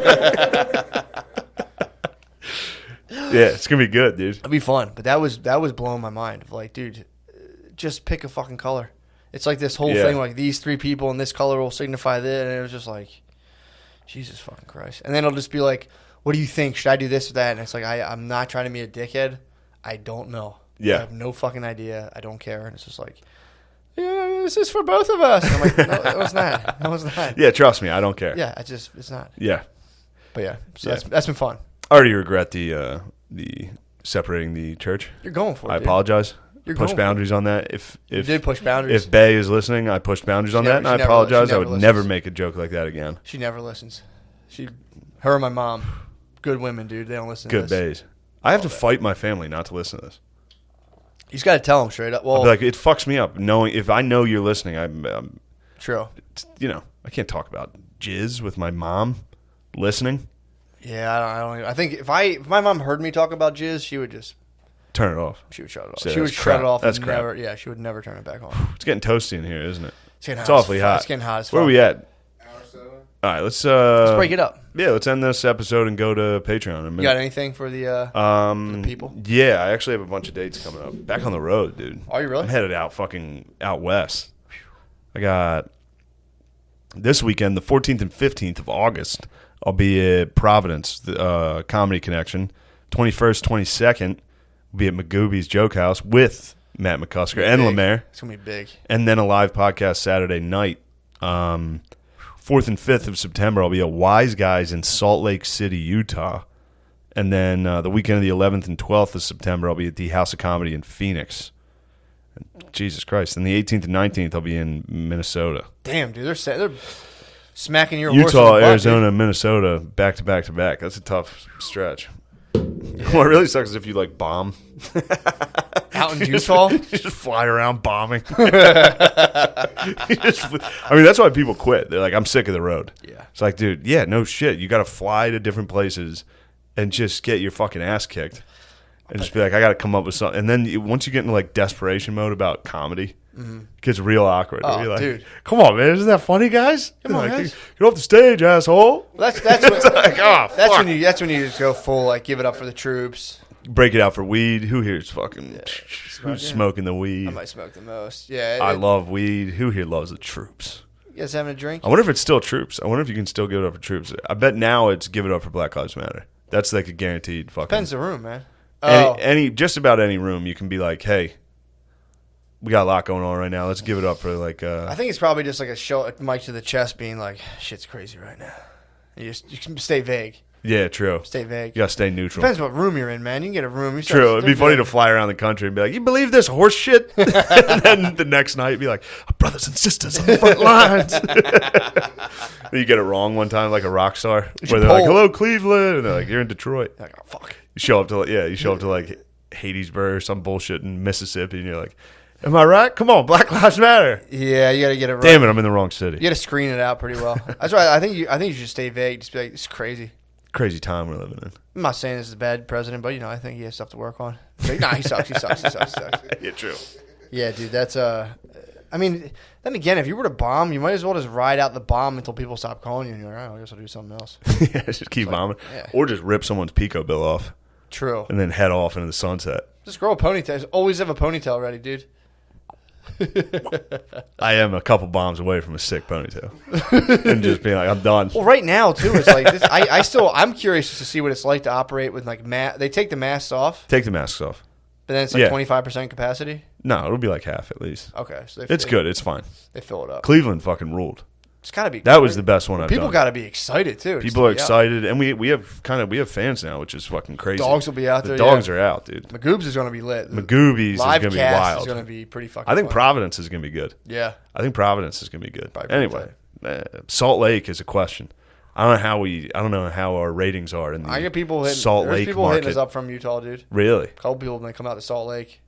yeah, it's gonna be good, dude. It'll be fun. But that was blowing my mind. Of like, dude, just pick a fucking color. It's like this whole Yeah. thing. Like these three people and this color will signify this. And it was just like, Jesus fucking Christ. And then it'll just be like, what do you think? Should I do this or that? And it's like, I'm not trying to be a dickhead. I don't know. Yeah. I have no fucking idea. I don't care. And it's just like, yeah, this is for both of us. And I'm like, no, it was not. No, it's not. Yeah, trust me, I don't care. Yeah, it's not. Yeah. But yeah, so Yeah. that's been fun. I already regret the separating the church. You're going for it. I dude. apologize. You're Push going for boundaries on that. If You did push boundaries. if Bay is listening, I pushed boundaries on never- that, and I she never- apologize. she I never would never listens. make a joke like that again. She never listens. Her and my mom, good women, dude. They don't listen Good to this. Bays. I have to fight my family not to listen to this. You just got to tell them straight up. I'll Well, be like, it fucks me up knowing if I know you're listening. I'm true. I can't talk about jizz with my mom listening. Yeah, I don't. I think if my mom heard me talk about jizz, she would Turn it off. shut it off. Say She would that's shut crap. it off. That's and crap. never. Yeah, she would never turn it back on. It's getting toasty in here, isn't it? It's getting It's hot. awfully as hot. It's getting hot as fuck. Where are we at? Hour 7. All right, let's break it up. Yeah, let's end this episode and go to Patreon in a minute. You got anything for the? people? Yeah, I actually have a bunch of dates coming up. Back on the road, dude. Are you really? I'm headed out west. I got this weekend, the 14th and 15th of August. I'll be at Providence, the Comedy Connection. 21st, 22nd, will be at Magooby's Joke House with Matt McCusker and Big. Lemaire. It's gonna be big. And then a live podcast Saturday night. 4th and 5th of September, I'll be at Wise Guys in Salt Lake City, Utah. And then the weekend of the 11th and 12th of September, I'll be at the House of Comedy in Phoenix. Jesus Christ. And the 18th and 19th, I'll be in Minnesota. Damn, dude, they're smacking your horse in Utah, the butt, Arizona, Minnesota, back to back to back. That's a tough stretch. What really sucks is if you bomb. dude. Out in Utah. You just fly around bombing. That's why people quit. They're like, I'm sick of the road. Yeah. It's like, dude, yeah, no shit. You got to fly to different places and just get your fucking ass kicked. And just be like, I got to come up with something. And then once you get into desperation mode about comedy, it gets real awkward. Oh, You're like, dude. come on, man. Isn't that funny, guys? Come on, Like, guys. Get off the stage, asshole. Well, that's when, It's like, oh, that's fuck. when you just go full give it up for the troops. Break it out for weed. Who here's fucking who's Yeah. smoking the weed? I might smoke the most. Yeah. I love weed. Who here loves the troops? You guys having a drink? I wonder if it's still troops. I wonder if you can still give it up for troops. I bet now it's give it up for Black Lives Matter. That's like a guaranteed fucking. Depends the room, man. Oh, Any just about any room you can be like, hey, we got a lot going on right now. Let's give it up for like. I think it's probably just like a mic to the chest, being like, "Shit's crazy right now." You can stay vague. Yeah, true. Stay vague. You gotta stay neutral. Depends what room you're in, man. You can get a room. True. It'd be funny to fly around the country and be like, "You believe this horse shit?" And then the next night, be like, "Our brothers and sisters on the front lines." You get it wrong one time, like a rock star, where they're like, "Hello, Cleveland," and they're like, "You're in Detroit." Like, oh, fuck. You show up to like Hattiesburg or some bullshit in Mississippi, and you're like, "Am I right? Come on, Black Lives Matter." Yeah, you got to get it right. Damn it, I'm in the wrong city. You got to screen it out pretty well. That's why I think you should stay vague. Just be like, "It's crazy." Crazy time we're living in. I'm not saying this is a bad president, but I think he has stuff to work on. Like, nah, he sucks. He sucks. Yeah, true. Yeah, dude, that's I mean, then again, if you were to bomb, you might as well just ride out the bomb until people stop calling you, and you're like, I guess I'll do something else. Yeah, just keep bombing, yeah. or just rip someone's Pico bill off True. and then head off into the sunset. Just grow a ponytail. Just always have a ponytail ready, dude. I am a couple bombs away from a sick ponytail, and just being like, I'm done. Well, right now too, it's like this, I'm curious to see what it's like to operate with like They take the masks off, Take the masks off. but then it's like Yeah. 25% capacity. No, it'll be like half at least. Okay, so It's good. It's fine. They fill it up. Cleveland fucking ruled. It's got to be. That was the best one I've People done. got to be excited too. People are excited, and we have fans now, which is fucking crazy. Dogs will be out The there. dogs yeah. are out, dude. Magoobs is going to be lit. Magoobies is Live gonna be cast wild. is going to be pretty fucking. I think fun. Providence is gonna be good. Yeah. I think Providence is gonna be good. Probably Anyway, Salt Lake is a question. I don't know how our ratings are in the I get people hitting Salt there's Lake people market. hitting us up from Utah, dude. Really? A couple people when they come out to Salt Lake.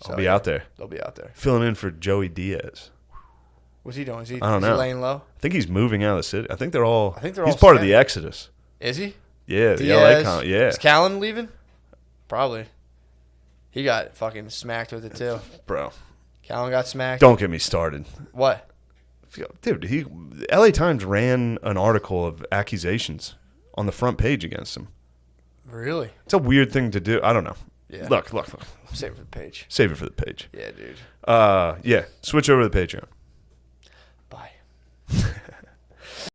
I'll be out there They'll be out there. filling in for Joey Diaz. What's he doing? Is he, I don't is he know. laying low? I think he's moving out of the city. I think they're all. they're He's all part of the scattered. Exodus. Is he? Yeah, the Diaz. LA yeah, Is Callan leaving? Probably. He got fucking smacked with it too. bro. Callan got smacked. Don't get me started, What? dude. The LA Times ran an article of accusations on the front page against him. Really? It's a weird thing to do. I don't know. Yeah. Look. Save it for the page. Save it for the page. Yeah, dude. Yeah. Switch over to the Patreon. Bye.